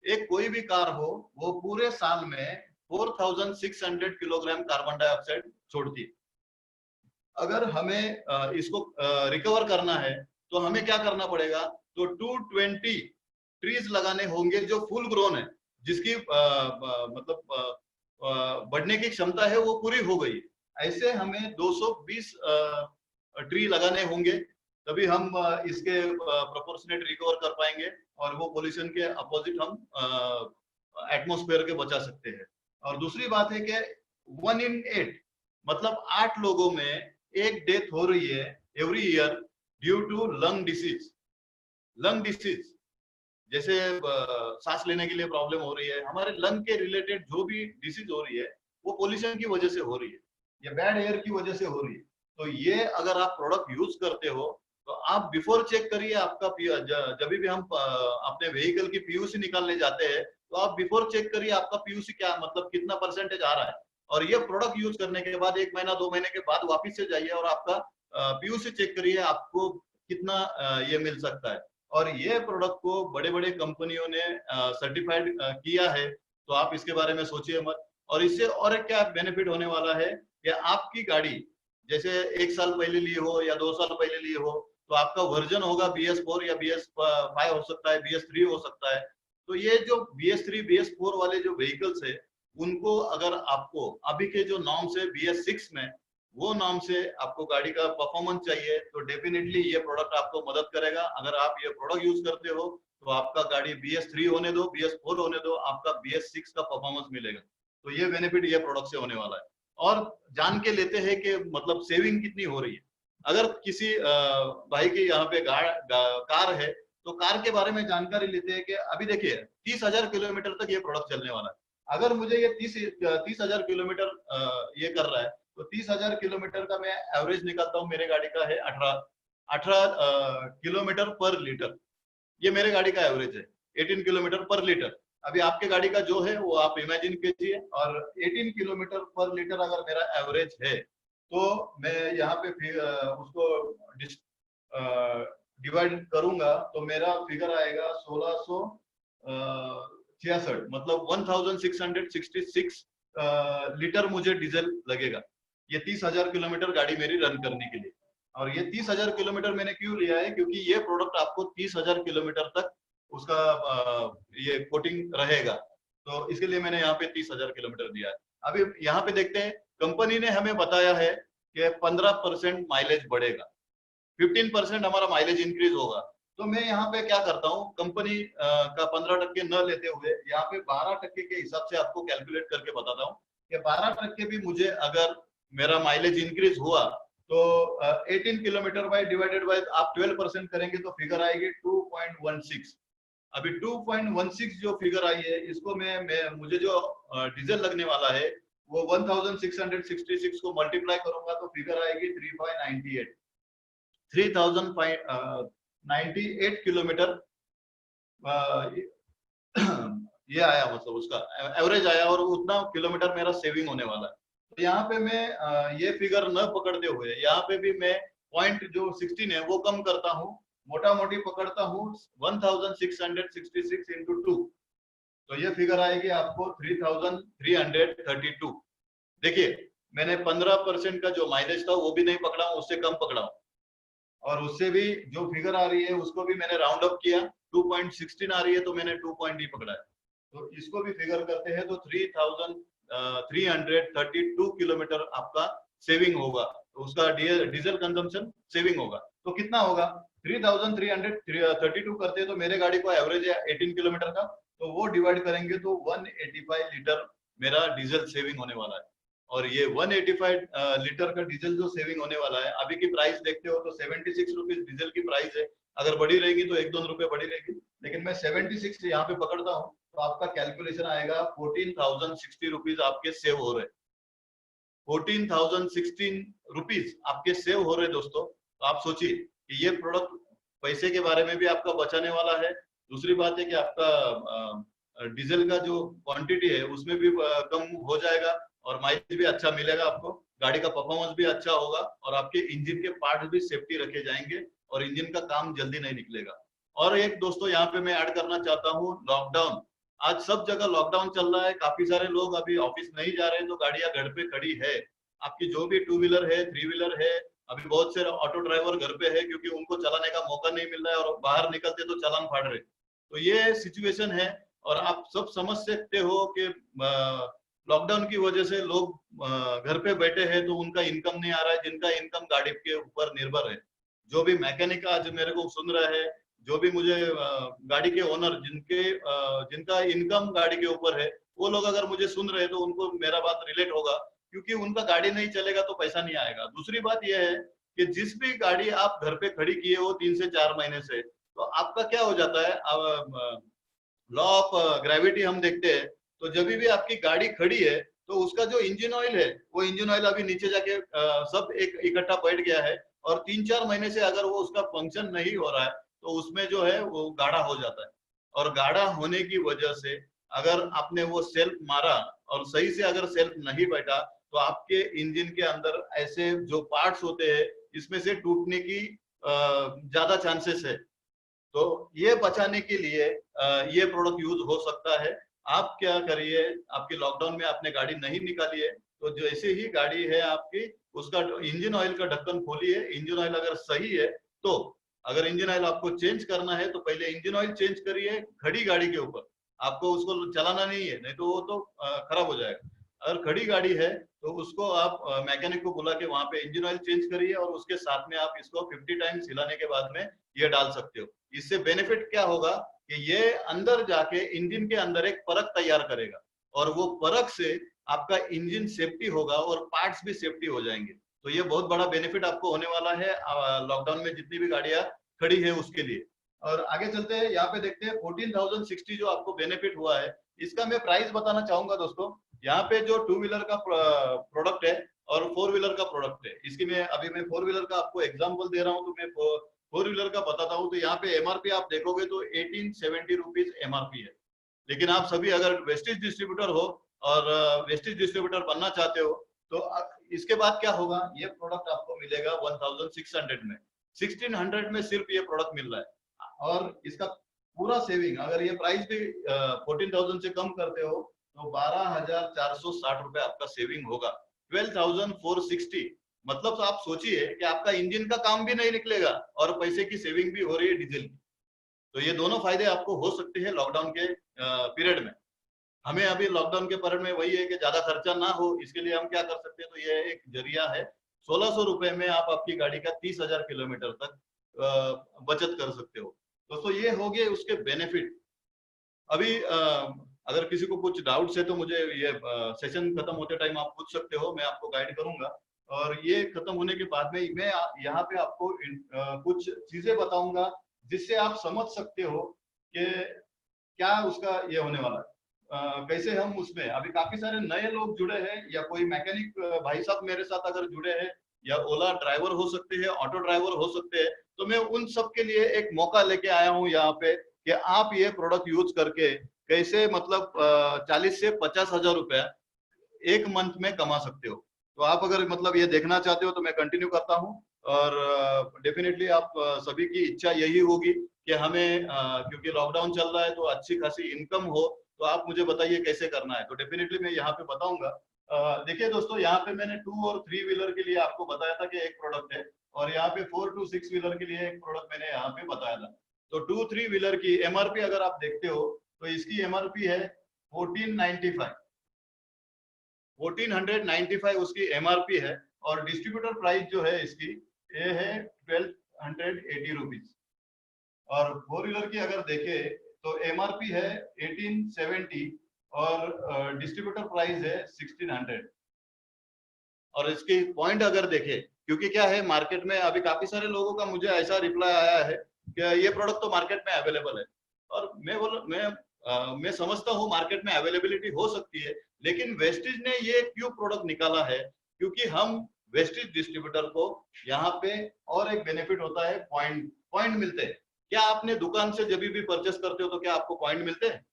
[SPEAKER 2] एक कोई भी कार हो, वो पूरे साल में 4,600 किलोग्राम कार्बन डाइऑक्साइड छोड़ती है। अगर हमें इसको रिकवर करना है, तो हमें क्या करना पड़ेगा, तो 220 ट्रीज लगाने होंगे जो फुल ग्रोन है, जिसकी मतलब बढ़ने की क्षमता है वो पूरी हो गई। ऐसे हमें 220 ट्री लगाने होंगे, तभी हम इसके प्रोपोर्शनेट रिकवर कर पाएंगे, और वो पोल्यूशन के अपोजिट हम एटमॉस्फेयर के बचा सकते हैं। और दूसरी बात है कि 1 in 8, मतलब 8 लोगों में एक डेथ हो रही है every year due to lung disease. जैसे सांस लेने के लिए प्रॉब्लम हो रही है, हमारे लंग के रिलेटेड जो भी डिसीज हो रही है, वो पोल्यूशन की वजह से हो रही है, या बैड एयर की वजह से हो रही है। तो ये अगर आप प्रोडक्ट यूज करते हो, तो आप बिफोर चेक करिए आपका जब भी हम अपने व्हीकल की पीयूसी निकालने जाते हैं, तो आप बिफोर चेक करिए आपका पीयूसी क्या, मतलब कितना परसेंटेज आ रहा है। और ये प्रोडक्ट यूज करने के बाद 1 महीना 2 महीने के बाद वापिस से जाइए और आपका पीयूसी चेक करिए आपको कितना ये मिल सकता है। और ये प्रोडक्ट को बड़े बड़े कंपनियों ने सर्टिफाइड किया है, तो आप इसके बारे में सोचिए मत। और इससे और एक क्या बेनिफिट होने वाला है कि आपकी गाड़ी जैसे 1 साल पहले ली हो या 2 साल पहले ली हो, तो आपका वर्जन होगा BS4 या BS5 हो सकता है, BS3 हो सकता है। तो ये जो BS3 BS4 वाले जो व्हीकल्स है, उनको अगर आपको अभी के जो नॉर्म्स है BS6 में, वो नाम से आपको गाड़ी का परफॉर्मेंस चाहिए, तो डेफिनेटली ये प्रोडक्ट आपको मदद करेगा। अगर आप ये प्रोडक्ट यूज करते हो तो आपका गाड़ी BS3 होने दो, BS4 होने दो, आपका BS6 का परफॉर्मेंस मिलेगा। तो ये बेनिफिट ये प्रोडक्ट से होने वाला है। और जान के लेते हैं कि मतलब सेविंग कितनी हो रही है। अगर किसी भाई की यहाँ पे कार है, तो कार के बारे में जानकारी लेते हैं कि अभी देखिए 30,000 किलोमीटर तक ये प्रोडक्ट चलने वाला है। अगर मुझे ये 30,000 किलोमीटर ये कर रहा है, तो 30,000 किलोमीटर का मैं एवरेज निकालता हूँ, मेरे गाड़ी का है 18 किलोमीटर पर लीटर। ये मेरे गाड़ी का एवरेज है 18 किलोमीटर पर लीटर। अभी आपके गाड़ी का जो है वो आप इमेजिन कीजिए। और 18 किलोमीटर पर लीटर अगर मेरा एवरेज है, तो मैं यहाँ पे उसको डिवाइड करूंगा, तो मेरा फिगर आएगा 1666, मतलब 1666 लीटर मुझे डीजल लगेगा ये 30,000 किलोमीटर गाड़ी मेरी रन करने के लिए। और ये 30,000 किलोमीटर मैंने क्यों लिया है, क्योंकि ये प्रोडक्ट आपको 30,000 किलोमीटर तक उसका ये कोटिंग रहेगा, तो इसके लिए मैंने यहाँ पे 30,000 किलोमीटर दिया है। अभी यहाँ पे देखते हैं, कंपनी ने हमें बताया है कि 15% माइलेज बढ़ेगा, 15% हमारा माइलेज इंक्रीज होगा। तो मैं यहाँ पे क्या करता हूँ, कंपनी का 15% न लेते हुए यहाँ पे 12% के हिसाब से आपको कैलकुलेट करके बताता हूँ कि 12% भी मुझे अगर मेरा माइलेज इंक्रीज हुआ, तो 18 किलोमीटर बाय डिवाइडेड बाय आप 12% करेंगे तो फिगर आएगी 2.16। अभी 2.16 जो फिगर आई है, इसको मुझे जो डीजल लगने वाला है वो 1666 को मल्टीप्लाई करूंगा तो फिगर आएगी 3.98। 3098 किलोमीटर ये आया, मतलब उसका एवरेज आया, और उतना किलोमीटर मेरा सेविंग होने वाला है। तो यहाँ पे मैं ये फिगर न पकड़ते हुए यहाँ पे भी मैं पॉइंट जो 16 है वो कम करता हूँ, मोटा मोटी पकड़ता हूँ 1666 इंटू 2, तो ये फिगर आएगी आपको 3332। देखिए मैंने 15% का जो माइलेज था वो भी नहीं पकड़ा हूँ, उससे कम पकड़ा हूँ। और उससे भी जो फिगर आ रही है उसको भी मैंने राउंड अप किया, 2.16 आ रही है तो मैंने 2 पॉइंट ही पकड़ा है। तो इसको भी फिगर करते हैं तो 3332 किलोमीटर आपका सेविंग होगा, तो उसका डीजल कंजम्पशन सेविंग होगा। तो कितना होगा, 3332 करते हैं तो मेरे गाड़ी को एवरेज है 18 किलोमीटर का, तो वो डिवाइड करेंगे तो 185 लीटर मेरा डीजल सेविंग होने वाला है। और ये 185 लीटर का डीजल जो सेविंग होने वाला है, अभी की प्राइस देखते हो तो 76 रुपीज डीजल की प्राइस है। अगर बढ़ी रहेगी तो 1-2 रुपए बढ़ी रहेगी, लेकिन मैं 76 यहाँ पे पकड़ता हूँ, तो आपका कैलकुलेशन आएगा 14,060 रुपीज आपके सेव हो रहे, 14,016 रुपीज आपके सेव हो रहे दोस्तों। तो आप सोचिए कि ये प्रोडक्ट पैसे के बारे में भी आपका बचाने वाला है। दूसरी बात है कि आपका डीजल का जो क्वांटिटी है उसमें भी कम हो जाएगा, और माइलेज भी अच्छा मिलेगा आपको, गाड़ी का परफॉर्मेंस भी अच्छा होगा, और आपके इंजन के पार्ट भी सेफ्टी रखे जाएंगे, और इंजन का काम जल्दी नहीं निकलेगा। और एक दोस्तों यहाँ पे मैं ऐड करना चाहता हूँ, लॉकडाउन, आज सब जगह लॉकडाउन चल रहा है, काफी सारे लोग अभी ऑफिस नहीं जा रहे हैं, तो गाड़ियां घर पे खड़ी है। आपकी जो भी 2 व्हीलर है, 3 व्हीलर है, अभी बहुत से ऑटो ड्राइवर घर पे है क्योंकि उनको चलाने का मौका नहीं मिल रहा है, और बाहर निकलते तो चालान फाड़ रहे। तो ये सिचुएशन है, और आप सब समझ सकते हो कि लॉकडाउन की वजह से लोग घर पे बैठे हैं, तो उनका इनकम नहीं आ रहा है, जिनका इनकम गाड़ी के ऊपर निर्भर है। जो भी मैकेनिक आज मेरे को सुन रहा है, जो भी मुझे गाड़ी के ओनर जिनका इनकम गाड़ी के ऊपर है, वो लोग अगर मुझे सुन रहे हैं तो उनको मेरा बात रिलेट होगा, क्योंकि उनका गाड़ी नहीं चलेगा तो पैसा नहीं आएगा। दूसरी बात यह है कि जिस भी गाड़ी आप घर पे खड़ी किए हो 3 से 4 महीने से, तो आपका क्या हो जाता है, लॉ ऑफ ग्रेविटी हम देखते हैं, तो जब भी आपकी गाड़ी खड़ी है तो उसका जो इंजन ऑयल है, वो इंजन ऑयल अभी नीचे जाके सब एक इकट्ठा बैठ गया है, और 3-4 महीने से अगर वो उसका फंक्शन नहीं हो रहा है तो उसमें जो है वो गाढ़ा हो जाता है। और गाढ़ा होने की वजह से अगर आपने वो सेल्फ मारा और सही से अगर सेल्फ नहीं बैठा, तो आपके इंजन के अंदर ऐसे जो पार्ट्स होते हैं इसमें से टूटने की ज्यादा चांसेस है। तो ये बचाने के लिए ये प्रोडक्ट यूज हो सकता है। आप क्या करिए, आपकी लॉकडाउन में आपने गाड़ी नहीं निकाली है तो जैसे ही गाड़ी है आपकी, उसका इंजन ऑयल का ढक्कन खोलिए। इंजन ऑयल अगर सही है तो, अगर इंजन ऑयल आपको चेंज करना है तो पहले इंजन ऑयल चेंज करिए खड़ी गाड़ी के ऊपर। आपको उसको चलाना नहीं है, नहीं तो वो तो खराब हो जाएगा। अगर खड़ी गाड़ी है तो उसको आप मैकेनिक को बुला के वहां पे इंजन ऑयल चेंज करिए, और उसके साथ में आप इसको 50 टाइम्स हिलाने के बाद में ये डाल सकते हो। इससे बेनिफिट क्या होगा कि ये अंदर जाके इंजन के अंदर एक परत तैयार करेगा, और वो परत से आपका इंजन सेफ्टी होगा और पार्ट्स भी सेफ्टी हो जाएंगे। तो ये बहुत बड़ा बेनिफिट आपको होने वाला है लॉकडाउन में जितनी भी गाड़ियां खड़ी है उसके लिए। और आगे चलते हैं, यहाँ पे देखते हैं 14,060 जो आपको बेनिफिट हुआ है, इसका मैं प्राइस बताना चाहूंगा दोस्तों। यहाँ पे जो 2 व्हीलर का प्रोडक्ट है और 4 व्हीलर का प्रोडक्ट है, इसकी मैं 4 व्हीलर का आपको एग्जाम्पल दे रहा हूँ, तो मैं 4 व्हीलर का बताता हूँ। तो यहाँ पे एमआरपी आप देखोगे तो 1870 रुपीज एमआरपी है। लेकिन आप सभी अगर वेस्टेज डिस्ट्रीब्यूटर हो और वेस्टेज डिस्ट्रीब्यूटर बनना चाहते हो तो इसके बाद क्या होगा, ये प्रोडक्ट आपको मिलेगा 1600 में। 1600 में सिर्फ ये प्रोडक्ट मिल रहा है। और इसका पूरा सेविंग, अगर ये प्राइस भी 14,000 से कम करते हो तो 12,460 रुपए आपका सेविंग होगा। 12,460, मतलब आप सोचिए कि आपका इंजन का काम भी नहीं निकलेगा और पैसे की सेविंग भी हो रही है डीजल की। तो ये दोनों फायदे आपको हो सकते हैं लॉकडाउन के पीरियड में। हमें अभी लॉकडाउन के पीरियड में वही है कि ज्यादा खर्चा ना हो, इसके लिए हम क्या कर सकते हैं, तो ये एक जरिया है। 1600 रुपए में आप आपकी गाड़ी का 30,000 किलोमीटर तक बचत कर सकते हो। दोस्तों ये हो गए उसके बेनिफिट। अभी अगर किसी को कुछ डाउट्स है तो मुझे ये सेशन खत्म होते टाइम आप पूछ सकते हो, मैं आपको गाइड करूंगा। और ये खत्म होने के बाद में मैं यहाँ पे आपको कुछ चीजें बताऊंगा जिससे आप समझ सकते हो कि क्या उसका ये होने वाला है। कैसे हम उसमें, अभी काफी सारे नए लोग जुड़े हैं, या कोई मैकेनिक भाई साहब मेरे साथ अगर जुड़े हैं, या ओला ड्राइवर हो सकते हैं, ऑटो ड्राइवर हो सकते हैं, तो मैं उन सब के लिए एक मौका लेके आया हूँ यहाँ पे कि आप ये प्रोडक्ट यूज करके कैसे मतलब 40 से 50,000 रुपया एक मंथ में कमा सकते हो। तो आप अगर मतलब ये देखना चाहते हो तो मैं कंटिन्यू करता हूँ। और डेफिनेटली आप सभी की इच्छा यही होगी कि हमें क्योंकि लॉकडाउन चल रहा है तो अच्छी खासी इनकम हो। तो आप मुझे बताइए कैसे करना है, तो डेफिनेटली मैं यहाँ पे बताऊंगा। देखिए दोस्तों, यहाँ पे मैंने 2 और 3 व्हीलर के लिए आपको बताया था कि एक प्रोडक्ट है, और यहाँ पे 4 to 6 व्हीलर के लिए एक प्रोडक्ट मैंने यहाँ पे बताया था। तो 2-3 व्हीलर की एमआरपी अगर आप देखते हो तो इसकी एमआरपी है 1495, 1495 उसकी एमआरपी है। और डिस्ट्रीब्यूटर प्राइस जो है इसकी ये है 1280 रुपीज। और 4 व्हीलर की अगर देखे तो एमआरपी है 1870 और डिस्ट्रीब्यूटर प्राइस है 1600। और इसकी पॉइंट अगर देखे, क्योंकि क्या है मार्केट में अभी काफी सारे लोगों का मुझे ऐसा रिप्लाई आया है कि ये प्रोडक्ट तो मार्केट में अवेलेबल है। और मैं समझता हूँ मार्केट में अवेलेबिलिटी हो सकती है, लेकिन वेस्टेज ने ये क्यों प्रोडक्ट निकाला है, क्योंकि हम वेस्टेज डिस्ट्रीब्यूटर को यहाँ पे और एक बेनिफिट होता है, पॉइंट मिलते हैं। क्या आपने दुकान से जब भी परचेस करते हो तो क्या आपको पॉइंट मिलते हैं?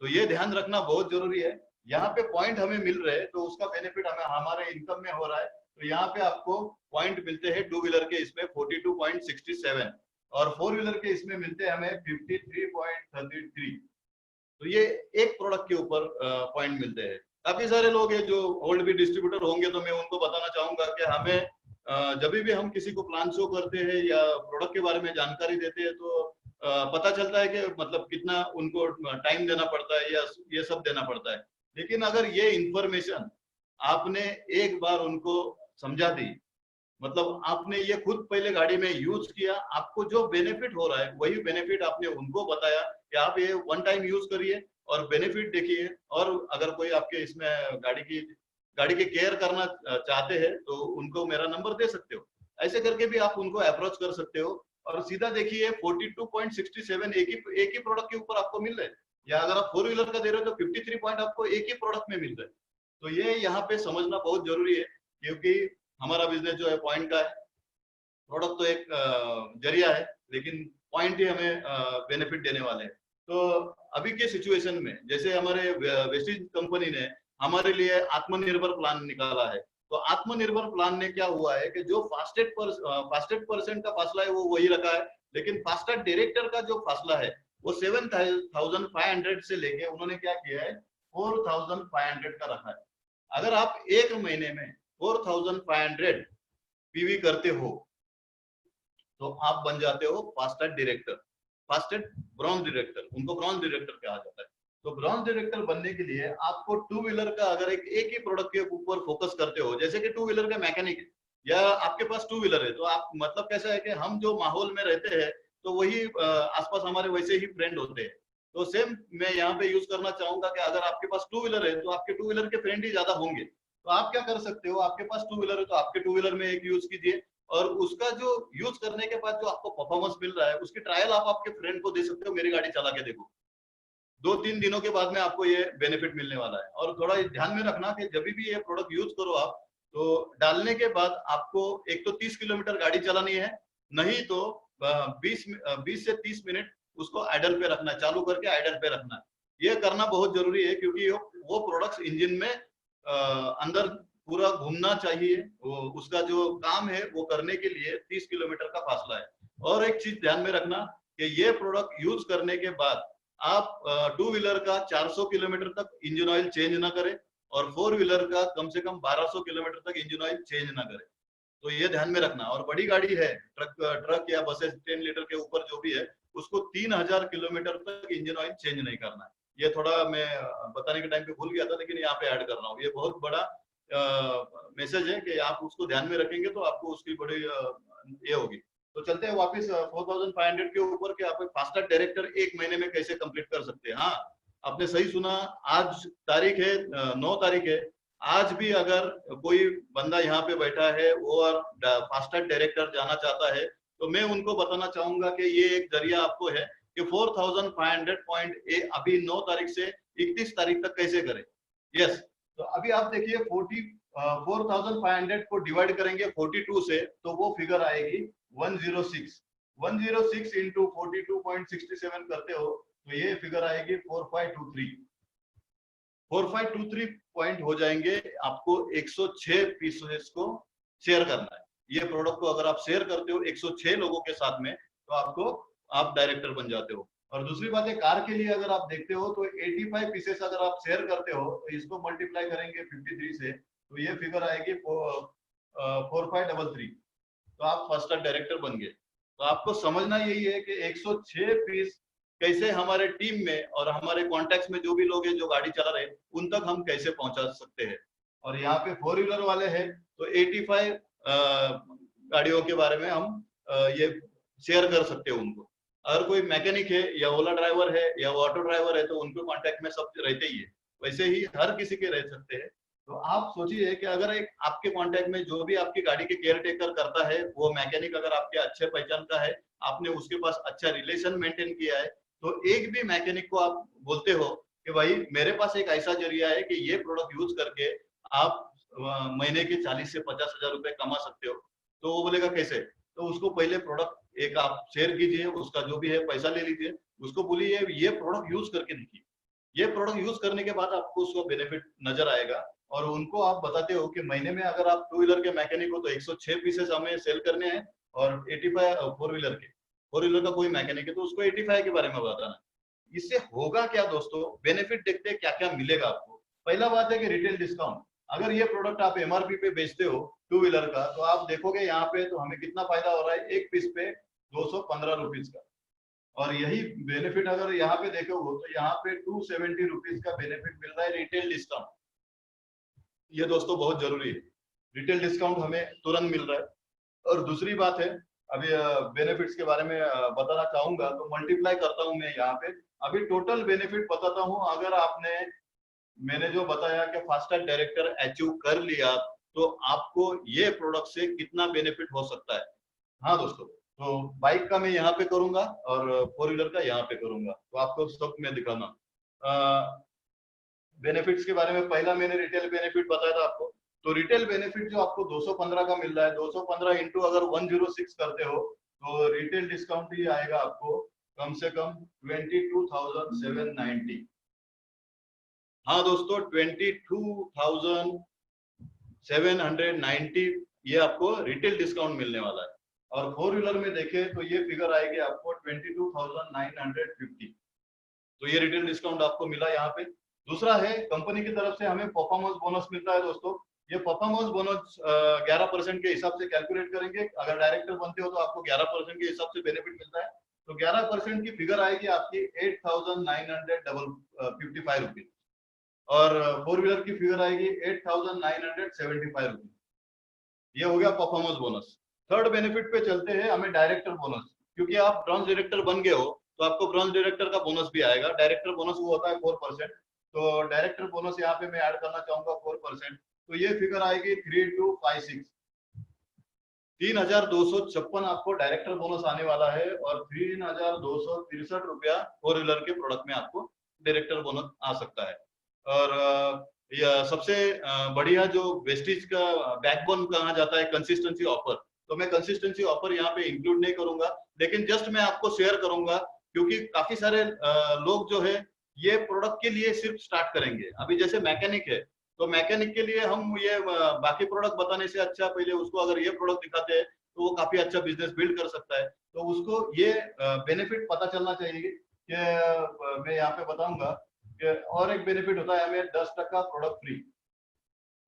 [SPEAKER 2] तो ये ध्यान रखना बहुत जरूरी है। यहाँ पे पॉइंट हमें मिल रहे हैं तो उसका बेनिफिट हमें हमारे इनकम में हो रहा है। तो यहाँ पे आपको पॉइंट मिलते हैं 2 व्हीलर के इसमें 42.67, और 4 व्हीलर के इसमें मिलते हैं हमें 53.33। तो ये एक प्रोडक्ट के ऊपर पॉइंट मिलते हैं। काफी सारे लोग हैं जो ओल्ड भी डिस्ट्रीब्यूटर होंगे, तो मैं उनको बताना चाहूंगा कि हमें जब भी हम किसी को प्लान शो करते हैं या प्रोडक्ट के बारे में जानकारी देते हैं तो पता चलता है कि मतलब कितना उनको टाइम देना पड़ता है या ये सब देना पड़ता है। लेकिन अगर ये इंफॉर्मेशन आपने एक बार उनको समझा दी, मतलब आपने ये खुद पहले गाड़ी में यूज किया, आपको जो बेनिफिट हो रहा है वही बेनिफिट आपने उनको बताया कि आप ये 1 टाइम यूज करिए और बेनिफिट देखिए। और अगर कोई आपके इसमें गाड़ी की केयर करना चाहते हैं तो उनको मेरा नंबर दे सकते हो। ऐसे करके भी आप उनको अप्रोच कर सकते हो। और सीधा देखिए 42.67 एक ही प्रोडक्ट के ऊपर आपको मिल रहे हैं, या अगर आप 4 व्हीलर का दे रहे हो तो 53 पॉइंट आपको एक ही प्रोडक्ट में मिल रहा है। तो ये यहाँ पे समझना बहुत जरूरी है, क्योंकि हमारा बिजनेस जो है पॉइंट का है। प्रोडक्ट तो एक जरिया है, लेकिन पॉइंट ही हमें बेनिफिट देने वाले हैं। तो अभी के सिचुएशन में जैसे हमारे वेस्टेज कंपनी ने हमारे लिए आत्मनिर्भर प्लान निकाला है, तो आत्मनिर्भर प्लान ने क्या हुआ है कि जो फास्टेस्ट परसेंट का फासला है वो वही रखा है, लेकिन फास्टेस्ट डायरेक्टर का जो फासला है वो 7,500 से लेके उन्होंने क्या किया है 4,500 का रखा है। अगर आप एक महीने में 4,500 पीवी करते हो तो आप बन जाते हो fastest director, fastest bronze director, उनको ब्रॉन्ज डायरेक्टर कहा जाता है। तो ब्रॉन्ज डायरेक्टर बनने के लिए आपको टू व्हीलर का अगर एक ही प्रोडक्ट के ऊपर फोकस करते हो, जैसे कि टू व्हीलर का मैकेनिक है या आपके पास टू व्हीलर है, तो आप मतलब कैसा है कि हम जो माहौल में रहते हैं तो वही आसपास हमारे वैसे ही फ्रेंड होते हैं। तो सेम मैं यहाँ पे यूज करना चाहूंगा कि अगर आपके पास टू व्हीलर है तो आपके टू व्हीलर के फ्रेंड ही ज्यादा होंगे। तो आप क्या कर सकते हो, आपके पास टू व्हीलर है तो आपके टू व्हीलर में एक यूज कीजिए, और उसका जो यूज करने के बाद जो आपको परफॉर्मेंस मिल रहा है उसकी ट्रायल आप आपके फ्रेंड को दे सकते हो, मेरी गाड़ी चला के देखो। 2-3 दिनों के बाद में आपको ये बेनिफिट मिलने वाला है। और थोड़ा ध्यान में रखना कि जब भी ये प्रोडक्ट यूज करो आप, तो डालने के बाद आपको एक तो 30 किलोमीटर गाड़ी चलानी है, नहीं तो 20 से 30 मिनट उसको आइडल पे रखना है, चालू करके आइडल पे रखना है। ये करना बहुत जरूरी है क्योंकि वो प्रोडक्ट्स इंजन में अंदर पूरा घूमना चाहिए। वो उसका जो काम है वो करने के लिए 30 किलोमीटर का फासला है। और एक चीज ध्यान में रखना कि ये प्रोडक्ट यूज करने के बाद आप टू व्हीलर का 400 किलोमीटर तक इंजन ऑयल चेंज ना करें, और फोर व्हीलर का कम से कम 1200 किलोमीटर तक इंजन ऑयल चेंज ना करें। तो ये ध्यान में रखना। और बड़ी गाड़ी है, ट्रक या बसेस 10 लीटर के ऊपर जो भी है, उसको 3000 किलोमीटर तक इंजन ऑयल चेंज नहीं करना है। ये थोड़ा मैं बताने के टाइम पे भूल गया था, लेकिन यहाँ पे ऐड कर रहा हूँ। ये बहुत बड़ा मैसेज है कि आप उसको ध्यान में रखेंगे तो आपको उसकी बड़ी ये होगी। तो चलते हैं वापस 4,500 के ऊपर के आप फास्टेस्ट डायरेक्टर एक महीने में कैसे कंप्लीट कर सकते हैं। हाँ, आपने सही सुना, आज तारीख है 9 तारीख है। आज भी अगर कोई बंदा यहाँ पे बैठा है वो और फास्टेस्ट डायरेक्टर जाना चाहता है, तो मैं उनको बताना चाहूंगा कि ये एक जरिया आपको है कि 4,500 पॉइंट अभी 9 तारीख से 31 तारीख तक कैसे करें। यस, तो अभी आप देखिए 4,500 को डिवाइड करेंगे 42 से, तो वो फिगर आएगी 106। 106 इंटू 42.67 करते हो तो ये फिगर आएगी 4523। 4523 पॉइंट हो जाएंगे। आपको 106 पीसेस को शेयर करना है। ये प्रोडक्ट को अगर आप शेयर करते हो 106 लोगों के साथ में, तो आप डायरेक्टर बन जाते हो। और दूसरी बात है, कार के लिए अगर आप देखते हो तो 85 पीसेस अगर आप शेयर करते हो तो इसको मल्टीप्लाई करेंगे 53 से, तो ये फिगर आएगी 4533। तो आप फर्स्ट डायरेक्टर बन गए। तो आपको समझना यही है कि 106 पीस कैसे हमारे टीम में और हमारे कॉन्टेक्ट में जो भी लोग हैं जो गाड़ी चला रहे हैं उन तक हम कैसे पहुंचा सकते हैं। और यहाँ पे फोर व्हीलर वाले हैं तो 85 गाड़ियों के बारे में हम ये शेयर कर सकते हैं उनको। अगर कोई मैकेनिक है या ओला ड्राइवर है या ऑटो ड्राइवर है तो उनके कॉन्टेक्ट में सब रहते ही है, वैसे ही हर किसी के रह सकते हैं। तो आप सोचिए कि अगर एक आपके कांटेक्ट में जो भी आपकी गाड़ी के केयर टेकर करता है वो मैकेनिक अगर आपके अच्छे पहचान का है, आपने उसके पास अच्छा रिलेशन मेंटेन किया है, तो एक भी मैकेनिक को आप बोलते हो कि भाई मेरे पास एक ऐसा जरिया है कि ये प्रोडक्ट यूज करके आप महीने के 40 से 50 हजार रुपए कमा सकते हो, तो वो बोलेगा कैसे। तो उसको पहले प्रोडक्ट एक आप शेयर कीजिए, उसका जो भी है पैसा ले लीजिए, उसको बोलिए ये प्रोडक्ट यूज करके देखिए। ये प्रोडक्ट यूज करने के बाद आपको उसका बेनिफिट नजर आएगा। और उनको आप बताते हो कि महीने में अगर आप टू व्हीलर के मैकेनिक हो तो 106 पीसेस हमें सेल करने हैं, और 85 फोर व्हीलर का कोई मैकेनिक है तो उसको 85 के बारे में बताना। इससे होगा क्या दोस्तों, बेनिफिट देखते हैं क्या क्या मिलेगा आपको। पहला बात है कि रिटेल डिस्काउंट। अगर ये प्रोडक्ट आप एमआरपी पे बेचते हो टू व्हीलर का, तो आप देखोगे यहाँ पे तो हमें कितना फायदा हो रहा है, एक पीस पे 215 रुपीज का। और यही बेनिफिट अगर यहाँ पे देखोगे तो यहाँ पे 270 रुपीज का बेनिफिट मिल रहा है रिटेल डिस्काउंट। ये दोस्तों बहुत जरूरी है, रिटेल डिस्काउंट हमें तुरंत मिल रहा है। और दूसरी बात है, अभी बेनिफिट्स के बारे में बताना चाहूंगा, तो मल्टीप्लाई करता हूं मैं यहाँ पे। अभी टोटल बेनिफिट बताता हूं। अगर आपने मैंने जो बताया कि फास्टेस्ट डायरेक्टर अचीव कर लिया तो आपको ये प्रोडक्ट से कितना बेनिफिट हो सकता है। हाँ दोस्तों, तो बाइक का मैं यहाँ पे करूंगा और फोर व्हीलर का यहाँ पे करूंगा, तो आपको सब में दिखाना। बेनिफिट्स के बारे में पहला मैंने रिटेल बेनिफिट बताया था आपको। तो रिटेल बेनिफिट जो आपको 215 का मिल रहा है, 215 इंटू अगर 106 करते हो तो रिटेल डिस्काउंट ही आएगा आपको कम से कम 22,790। हाँ दोस्तों, 22,790 790 ये आपको रिटेल डिस्काउंट मिलने वाला है। और 4 व्हीलर में देखें तो ये फिगर आएगी आपको 22,950। तो ये रिटेल डिस्काउंट आपको मिला यहाँ पे। दूसरा है कंपनी की तरफ से हमें परफॉर्मेंस बोनस मिलता है दोस्तों। ये परफॉर्मेंस बोनस 11% के हिसाब से कैलकुलेट करेंगे। अगर डायरेक्टर बनते हो तो आपको 11% के हिसाब से बेनिफिट मिलता है। तो 11% की फिगर आएगी आपकी 8,955 रुपीज। और 4 व्हीलर की फिगर आएगी 8,975 रुपीज। ये हो गया परफॉर्मेंस बोनस। थर्ड बेनिफिट पे चलते हैं, हमें डायरेक्टर बोनस। क्योंकि आप ब्रॉन्ज डायरेक्टर बन गए हो तो आपको ब्रॉन्ज डायरेक्टर का बोनस भी आएगा। डायरेक्टर बोनस वो होता है 4%। तो डायरेक्टर बोनस यहाँ पे मैं ऐड करना चाहूंगा 4%। तो ये फिगर आएगी 3256। 3,256 आपको डायरेक्टर बोनस आने वाला है और 3,263 रुपया 4 व्हीलर के प्रोडक्ट में आपको डायरेक्टर बोनस आ सकता है। और यह सबसे बढ़िया जो वेस्टेज का बैकबोन कहा जाता है कंसिस्टेंसी ऑफर। तो मैं कंसिस्टेंसी ऑफर यहाँ पे इंक्लूड नहीं करूंगा, लेकिन जस्ट मैं आपको शेयर करूंगा क्योंकि काफी सारे लोग जो है ये प्रोडक्ट के लिए सिर्फ स्टार्ट करेंगे। अभी जैसे मैकेनिक है तो मैकेनिक के लिए हम ये बाकी प्रोडक्ट बताने से अच्छा पहले उसको अगर ये प्रोडक्ट दिखाते हैं तो वो काफी अच्छा बिजनेस बिल्ड कर सकता है। तो उसको ये बेनिफिट पता चलना चाहिए कि मैं यहाँ पे बताऊंगा कि और एक बेनिफिट होता है हमें 10% प्रोडक्ट फ्री।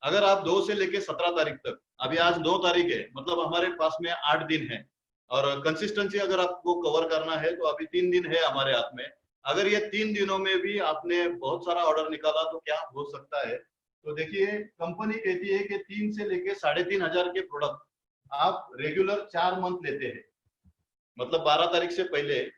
[SPEAKER 2] अगर आप 2 से लेके 17 तारीख तक, अभी आज 9 तारीख है, मतलब हमारे पास में 8 दिन है और कंसिस्टेंसी अगर आपको कवर करना है तो अभी 3 दिन है हमारे हाथ में। अगर ये 3 दिनों में भी आपने बहुत सारा ऑर्डर निकाला तो क्या हो सकता है। तो देखिए कंपनी कहती है कि 3 से लेके 3,500 के प्रोडक्ट आप रेगुलर 4 मंथ लेते हैं, मतलब 12 तारीख से पहले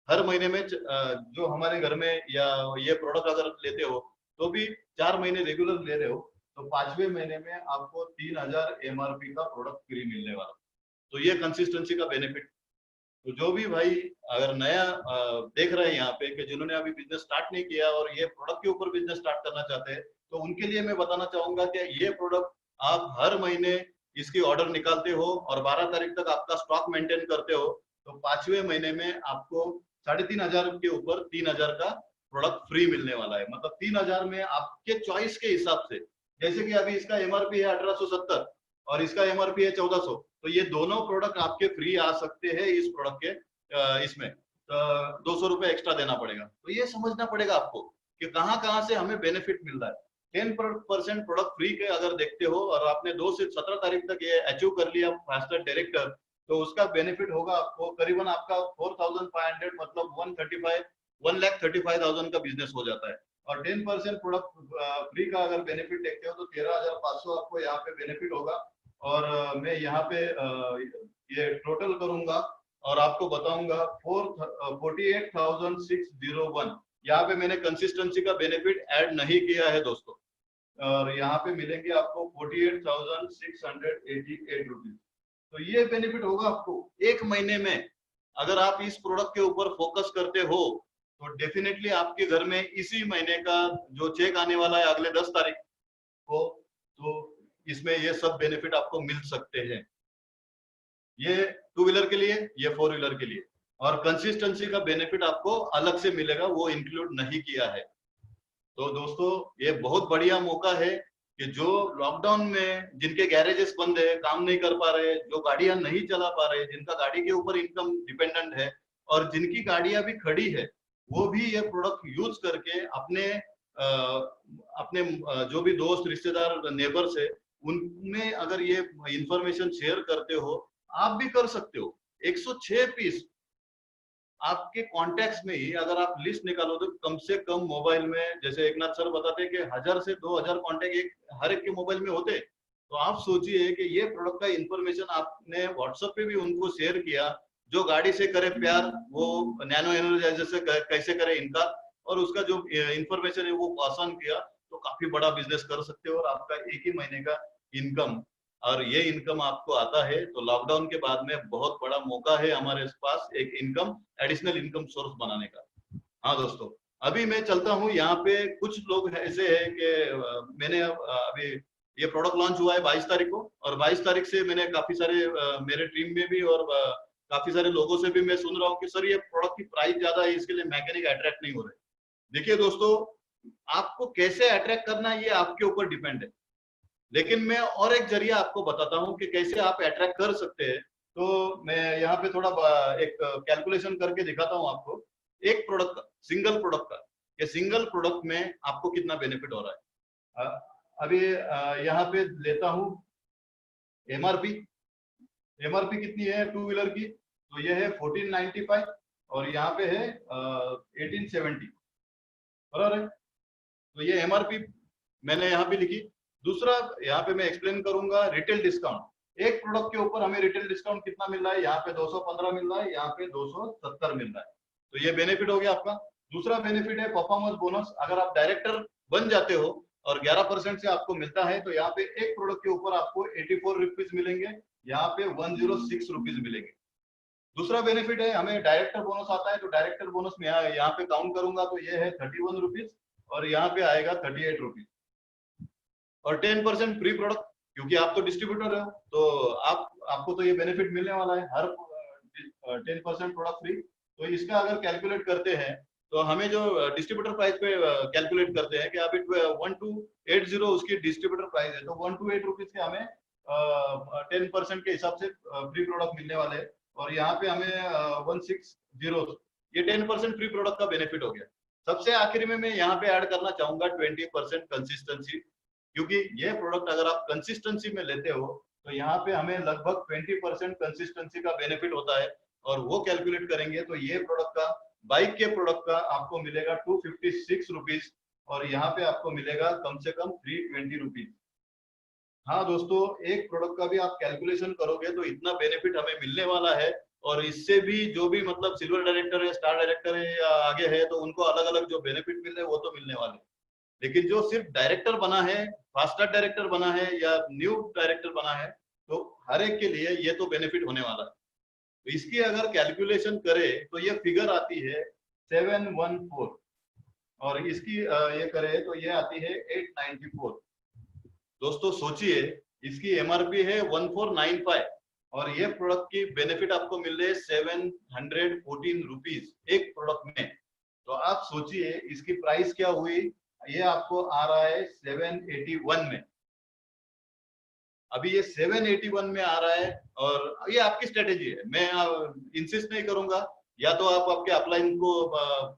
[SPEAKER 2] हर महीने में जो हमारे घर में या ये प्रोडक्ट अगर लेते हो तो भी 4 महीने रेगुलर ले रहे हो तो 5वें महीने में आपको 3,000 MRP का प्रोडक्ट फ्री मिलने वाला। तो ये कंसिस्टेंसी का बेनिफिट। तो जो भी भाई अगर नया देख रहे हैं यहाँ पे कि जिन्होंने अभी बिजनेस स्टार्ट नहीं किया और ये प्रोडक्ट के ऊपर बिजनेस स्टार्ट करना चाहते हैं तो उनके लिए मैं बताना चाहूंगा कि ये प्रोडक्ट आप हर महीने इसकी ऑर्डर निकालते हो और 12 तारीख तक आपका स्टॉक मेंटेन करते हो तो 5वें महीने में आपको 3,500 के ऊपर 3,000 का प्रोडक्ट फ्री मिलने वाला है। मतलब 3,000 में आपके चॉइस के हिसाब से, जैसे कि अभी इसका MRP है 1,870 और इसका MRP है 1,400, तो ये दोनों प्रोडक्ट आपके फ्री आ सकते हैं। इस प्रोडक्ट के इसमें 200 रुपए एक्स्ट्रा देना पड़ेगा। तो ये समझना पड़ेगा आपको कि कहाँ कहाँ से हमें बेनिफिट मिल रहा है। 10% प्रोडक्ट फ्री के अगर देखते हो और आपने 2 से 17 तारीख तक ये अचीव कर लिया फास्टर डायरेक्टर तो उसका बेनिफिट होगा आपको करीबन आपका 4,500 मतलब 1,35,000 का बिजनेस हो जाता है। और 10% प्रोडक्ट फ्री का अगर बेनिफिट देखते हो तो 13,500 आपको यहाँ पे बेनिफिट होगा। और मैं यहाँ पे ये टोटल करूंगा और आपको बताऊंगा 48,601। यहाँ पे मैंने कंसिस्टेंसी का बेनिफिट ऐड नहीं किया है दोस्तों। और यहाँ पे मिलेंगे आपको 48,688 रुपीज। तो ये बेनिफिट होगा आपको एक महीने में। अगर आप इस प्रोडक्ट के ऊपर फोकस करते हो तो डेफिनेटली आपके घर में इसी महीने का जो चेक आने वाला है अगले 10 तारीख को, तो इसमें ये सब बेनिफिट आपको मिल सकते हैं। ये 2 व्हीलर के लिए, ये 4 व्हीलर के लिए। और कंसिस्टेंसी का बेनिफिट आपको अलग से मिलेगा, वो इंक्लूड नहीं किया है। तो दोस्तों ये बहुत बढ़िया मौका है कि जो लॉकडाउन में जिनके गैरेजेस बंद है, काम नहीं कर पा रहे, जो गाड़ियां नहीं चला पा रहे, जिनका गाड़ी के ऊपर इनकम डिपेंडेंट है और जिनकी गाड़ियां भी खड़ी है, वो भी ये प्रोडक्ट यूज करके अपने जो भी दोस्त रिश्तेदार नेबर्स है उनमें अगर ये इंफॉर्मेशन शेयर करते हो, आप भी कर सकते हो। 106 पीस आपके कॉन्टेक्ट्स में ही अगर आप लिस्ट निकालो तो कम से कम मोबाइल में, जैसे एकनाथ सर बताते हैं कि 1,000 से 2,000 कॉन्टेक्ट हर एक के मोबाइल में होते। तो आप सोचिए कि ये प्रोडक्ट का इंफॉर्मेशन आपने व्हाट्सएप पे भी उनको शेयर किया। जो गाड़ी से करे प्यार वो नैनो एनर्जाइजर से कैसे करे इनकार, और उसका जो इंफॉर्मेशन है वो आसान किया, तो काफी बड़ा बिजनेस कर सकते हो और आपका एक ही महीने का इनकम, और ये इनकम आपको आता है तो लॉकडाउन के बाद में बहुत बड़ा मौका है हमारे पास एक इनकम, एडिशनल इनकम सोर्स बनाने का। हाँ दोस्तों, अभी मैं चलता हूँ। यहाँ पे कुछ लोग ऐसे हैं कि मैंने अभी ये प्रोडक्ट लॉन्च हुआ है 22 तारीख को, और 22 तारीख से मैंने काफी सारे मेरे टीम में भी और काफी सारे लोगों से भी मैं सुन रहा हूँ कि सर ये प्रोडक्ट की प्राइस ज्यादा है, इसके लिए मैकेनिक अट्रैक्ट नहीं हो रहे। देखिए दोस्तों, आपको कैसे अट्रैक्ट करना है ये आपके ऊपर डिपेंड है। लेकिन मैं और एक जरिया आपको बताता हूँ कि कैसे आप अट्रैक्ट कर सकते हैं। तो मैं यहाँ पे थोड़ा एक कैलकुलेशन करके दिखाता हूँ आपको, एक प्रोडक्ट का, सिंगल प्रोडक्ट का, ये सिंगल प्रोडक्ट में आपको कितना बेनिफिट हो रहा है। अभी यहाँ पे लेता हूँ एमआरपी। एमआरपी कितनी है टू व्हीलर की, तो ये है 1495 और यहाँ पे है 1870, बराबर है। तो ये एमआरपी मैंने यहाँ पे लिखी। दूसरा यहाँ पे मैं एक्सप्लेन करूंगा रिटेल डिस्काउंट। एक प्रोडक्ट के ऊपर हमें रिटेल डिस्काउंट कितना मिल रहा है, यहाँ पे 215 मिल रहा है, यहाँ पे 270 मिल रहा है। तो ये बेनिफिट हो गया आपका। दूसरा बेनिफिट है परफॉर्मेंस बोनस। अगर आप डायरेक्टर बन जाते हो और 11% से आपको मिलता है, तो यहाँ पे एक प्रोडक्ट के ऊपर आपको 84 रुपीज मिलेंगे, यहाँ पे 106 रुपीज मिलेंगे। दूसरा बेनिफिट है हमें डायरेक्टर बोनस आता है, तो डायरेक्टर बोनस में यहाँ पे काउंट करूंगा तो ये है 31 रुपीज और यहाँ पे आएगा 38 रुपीज। और 10% फ्री प्रोडक्ट, क्योंकि आप तो डिस्ट्रीब्यूटर हो तो आपको तो ये बेनिफिट मिलने वाला है, हर 10% प्रोडक्ट फ्री। तो इसका अगर कैलकुलेट करते हैं तो हमें जो डिस्ट्रीब्यूटर प्राइस पे कैलकुलेट करते हैं कि अभी 1280 उसकी डिस्ट्रीब्यूटर प्राइस है, तो 128 रुपीज के हमें 10% के हिसाब से फ्री प्रोडक्ट मिलने वाले हैं। और यहाँ पे हमें 160, ये 10% फ्री प्रोडक्ट का बेनिफिट हो गया। सबसे आखिर में मैं यहाँ पे ऐड करना चाहूंगा 20% कंसिस्टेंसी, क्योंकि ये प्रोडक्ट अगर आप कंसिस्टेंसी में लेते हो तो यहाँ पे हमें लगभग 20% कंसिस्टेंसी का बेनिफिट होता है। और वो कैलकुलेट करेंगे तो ये प्रोडक्ट का, बाइक के प्रोडक्ट का आपको मिलेगा 256 रुपीज और यहाँ पे आपको मिलेगा कम से कम 320 रुपीज। हाँ दोस्तों, एक प्रोडक्ट का भी आप कैलकुलेशन करोगे तो इतना बेनिफिट हमें मिलने वाला है। और इससे भी जो भी मतलब सिल्वर डायरेक्टर है, स्टार डायरेक्टर है या आगे है, तो उनको अलग अलग जो बेनिफिट मिल रहे हैं वो तो मिलने वाले। लेकिन जो सिर्फ डायरेक्टर बना है, फास्टर डायरेक्टर बना है या न्यू डायरेक्टर बना है, तो हर एक के लिए ये तो बेनिफिट होने वाला है। तो इसकी अगर कैलकुलेशन करें तो ये फिगर आती है 714 और इसकी ये करें तो ये आती है 894। दोस्तों सोचिए, इसकी एमआरपी है 1495 और ये प्रोडक्ट की बेनिफिट आपको मिल रहे 714 रुपीज एक प्रोडक्ट में। तो आप सोचिए इसकी प्राइस क्या हुई, ये आपको आ रहा है 781 में। अभी ये 781 में आ रहा है और ये आपकी स्ट्रेटेजी है, मैं इंसिस्ट नहीं करूंगा, या तो आप आपके अपलाइन को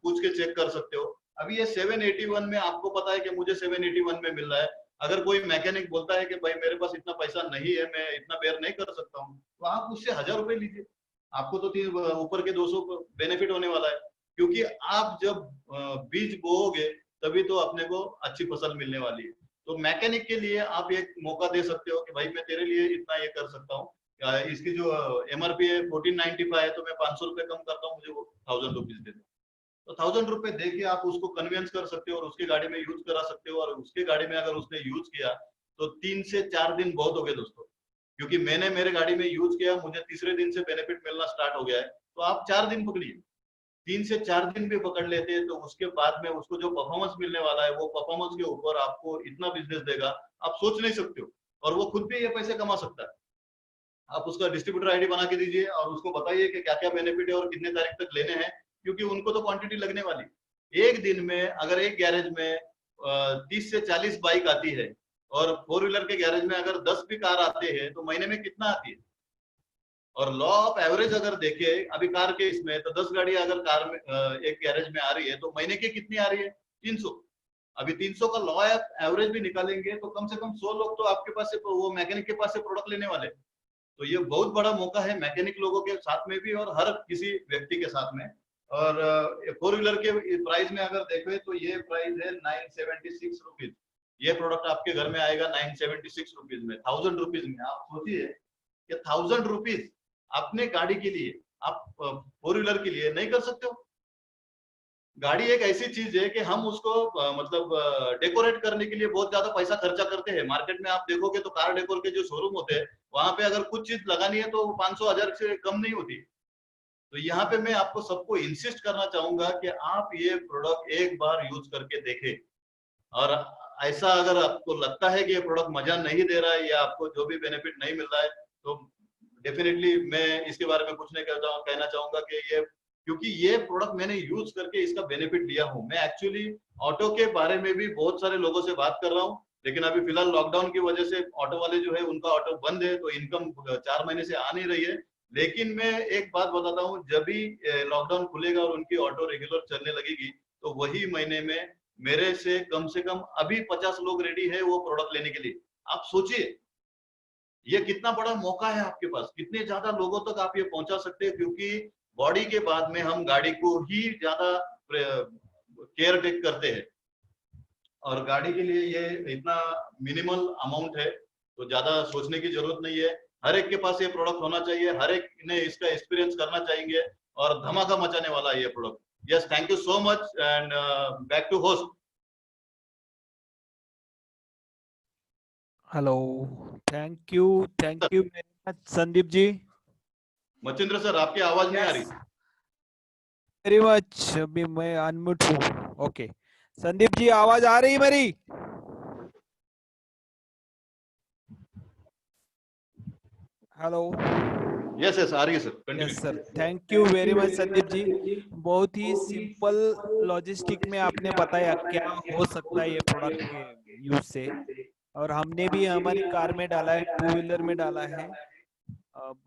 [SPEAKER 2] पूछ के चेक कर सकते हो। अभी ये 781 में आपको पता है कि मुझे 781 में मिल रहा है। अगर कोई मैकेनिक बोलता है कि भाई मेरे पास इतना पैसा नहीं है, मैं इतना बेयर नहीं कर सकता हूँ, तो आप उससे 1000 रुपए लीजिए, आपको तो ऊपर के 200 बेनिफिट होने वाला है। क्योंकि आप जब बीज बोओगे तभी तो अपने को अच्छी फसल मिलने वाली है। तो मैकेनिक के लिए आप एक मौका दे सकते हो कि भाई मैं तेरे लिए इतना ये कर सकता हूँ, इसकी जो एमआरपी है 1495 है, तो मैं 500 रुपए कम करता हूँ, मुझे वो 1000 रुपीज दे दो। तो 1000 रुपए दे के आप उसको कन्विंस कर सकते हो और उसकी गाड़ी में यूज करा सकते हो। और उसकी गाड़ी में अगर उसने यूज किया तो 3 से 4 दिन बहुत हो गए दोस्तों, क्योंकि मैंने मेरे गाड़ी में यूज किया, मुझे तीसरे दिन से बेनिफिट मिलना स्टार्ट हो गया है। तो आप 4 दिन पकड़िए, 3 से 4 दिन भी पकड़ लेते हैं तो उसके बाद में उसको जो परफॉर्मेंस मिलने वाला है, वो परफॉर्मेंस के ऊपर आपको इतना बिजनेस देगा आप सोच नहीं सकते हो। और वो खुद भी ये पैसे कमा सकता है। आप उसका डिस्ट्रीब्यूटर आईडी बना के दीजिए और उसको बताइए कि क्या क्या बेनिफिट है और कितने तारीख तक लेने हैं, क्योंकि उनको तो क्वांटिटी लगने वाली। एक दिन में अगर एक गैरेज में 30 से 40 बाइक आती है और 4 व्हीलर के गैरेज में अगर 10 भी कार आते हैं तो महीने में कितना आती है। और लॉ ऑफ एवरेज अगर देखे अभी कार के इसमें, तो 10 गाड़ी अगर कार में एक गैरेज में आ रही है तो महीने की कितनी आ रही है, 300। अभी 300 का लॉ ऑफ एवरेज भी निकालेंगे तो कम से कम 100 लोग तो आपके पास से, वो मैकेनिक के पास से प्रोडक्ट लेने वाले। तो ये बहुत बड़ा मौका है मैकेनिक लोगों के साथ में भी और हर किसी व्यक्ति के साथ में। और 4 व्हीलर के प्राइस में अगर देखें तो ये प्राइस है 976 रुपीज। ये प्रोडक्ट आपके घर में आएगा 976 रुपीज में, 1000 रुपीज में। आप सोचिए कि 1000 रुपीज अपने गाड़ी के लिए आप 4 व्हीलर के लिए नहीं कर सकते हो। गाड़ी एक ऐसी चीज है कि हम उसको मतलब डेकोरेट करने के लिए बहुत ज्यादा पैसा खर्चा करते हैं। मार्केट में आप देखोगे तो कार डेकोर के जो शोरूम होते हैं वहां पे अगर कुछ चीज लगानी है तो 500-1000 से कम नहीं होती। तो यहाँ पे मैं आपको सबको इंसिस्ट करना चाहूंगा कि आप ये प्रोडक्ट एक बार यूज करके देखें। और ऐसा अगर आपको लगता है कि ये प्रोडक्ट मजा नहीं दे रहा है या आपको जो भी बेनिफिट नहीं मिल रहा है, तो डेफिनेटली मैं इसके बारे में कुछ नहीं कहना चाहूंगा कि ये, क्योंकि ये प्रोडक्ट मैंने यूज करके इसका बेनिफिट लिया हूँ। मैं एक्चुअली ऑटो के बारे में भी बहुत सारे लोगों से बात कर रहा हूँ लेकिन अभी फिलहाल लॉकडाउन की वजह से ऑटो वाले जो है उनका ऑटो बंद है, तो इनकम 4 महीने से आ नहीं रही है। लेकिन मैं एक बात बताता हूँ, जब भी लॉकडाउन खुलेगा और उनकी ऑटो रेगुलर चलने लगेगी, तो वही महीने में मेरे से कम अभी 50 लोग रेडी है वो प्रोडक्ट लेने के लिए। आप सोचिए, ये कितना बड़ा मौका है आपके पास, कितने ज्यादा लोगों तक आप ये पहुंचा सकते हैं, क्योंकि बॉडी के बाद में हम गाड़ी को ही ज्यादा केयर टेक करते हैं, और गाड़ी के लिए ये इतना मिनिमल अमाउंट है, तो ज्यादा सोचने की जरूरत नहीं है। हर एक के पास ये प्रोडक्ट होना चाहिए, हर एक ने इसका एक्सपीरियंस करना चाहिए, और धमाका मचाने वाला है ये product. Yes, thank you so much, and back to host.
[SPEAKER 1] Hello, thank you very much Sandeep ji.
[SPEAKER 2] Machindra sir, आपकी आवाज नहीं आ रही।
[SPEAKER 1] वेरी मच, अभी मैं अनम्यूट हूँ। ओके संदीप जी, आवाज आ रही मेरी? हेलो।
[SPEAKER 2] यस यस, आ रही है sir,
[SPEAKER 1] yes
[SPEAKER 2] continue.
[SPEAKER 1] Sir, thank you very much Sandeep ji. बहुत ही सिंपल लॉजिस्टिक में आपने बताया क्या हो सकता है ये प्रोडक्ट के यूज से, और हमने भी हमारी कार में डाला है, टू व्हीलर में डाला है।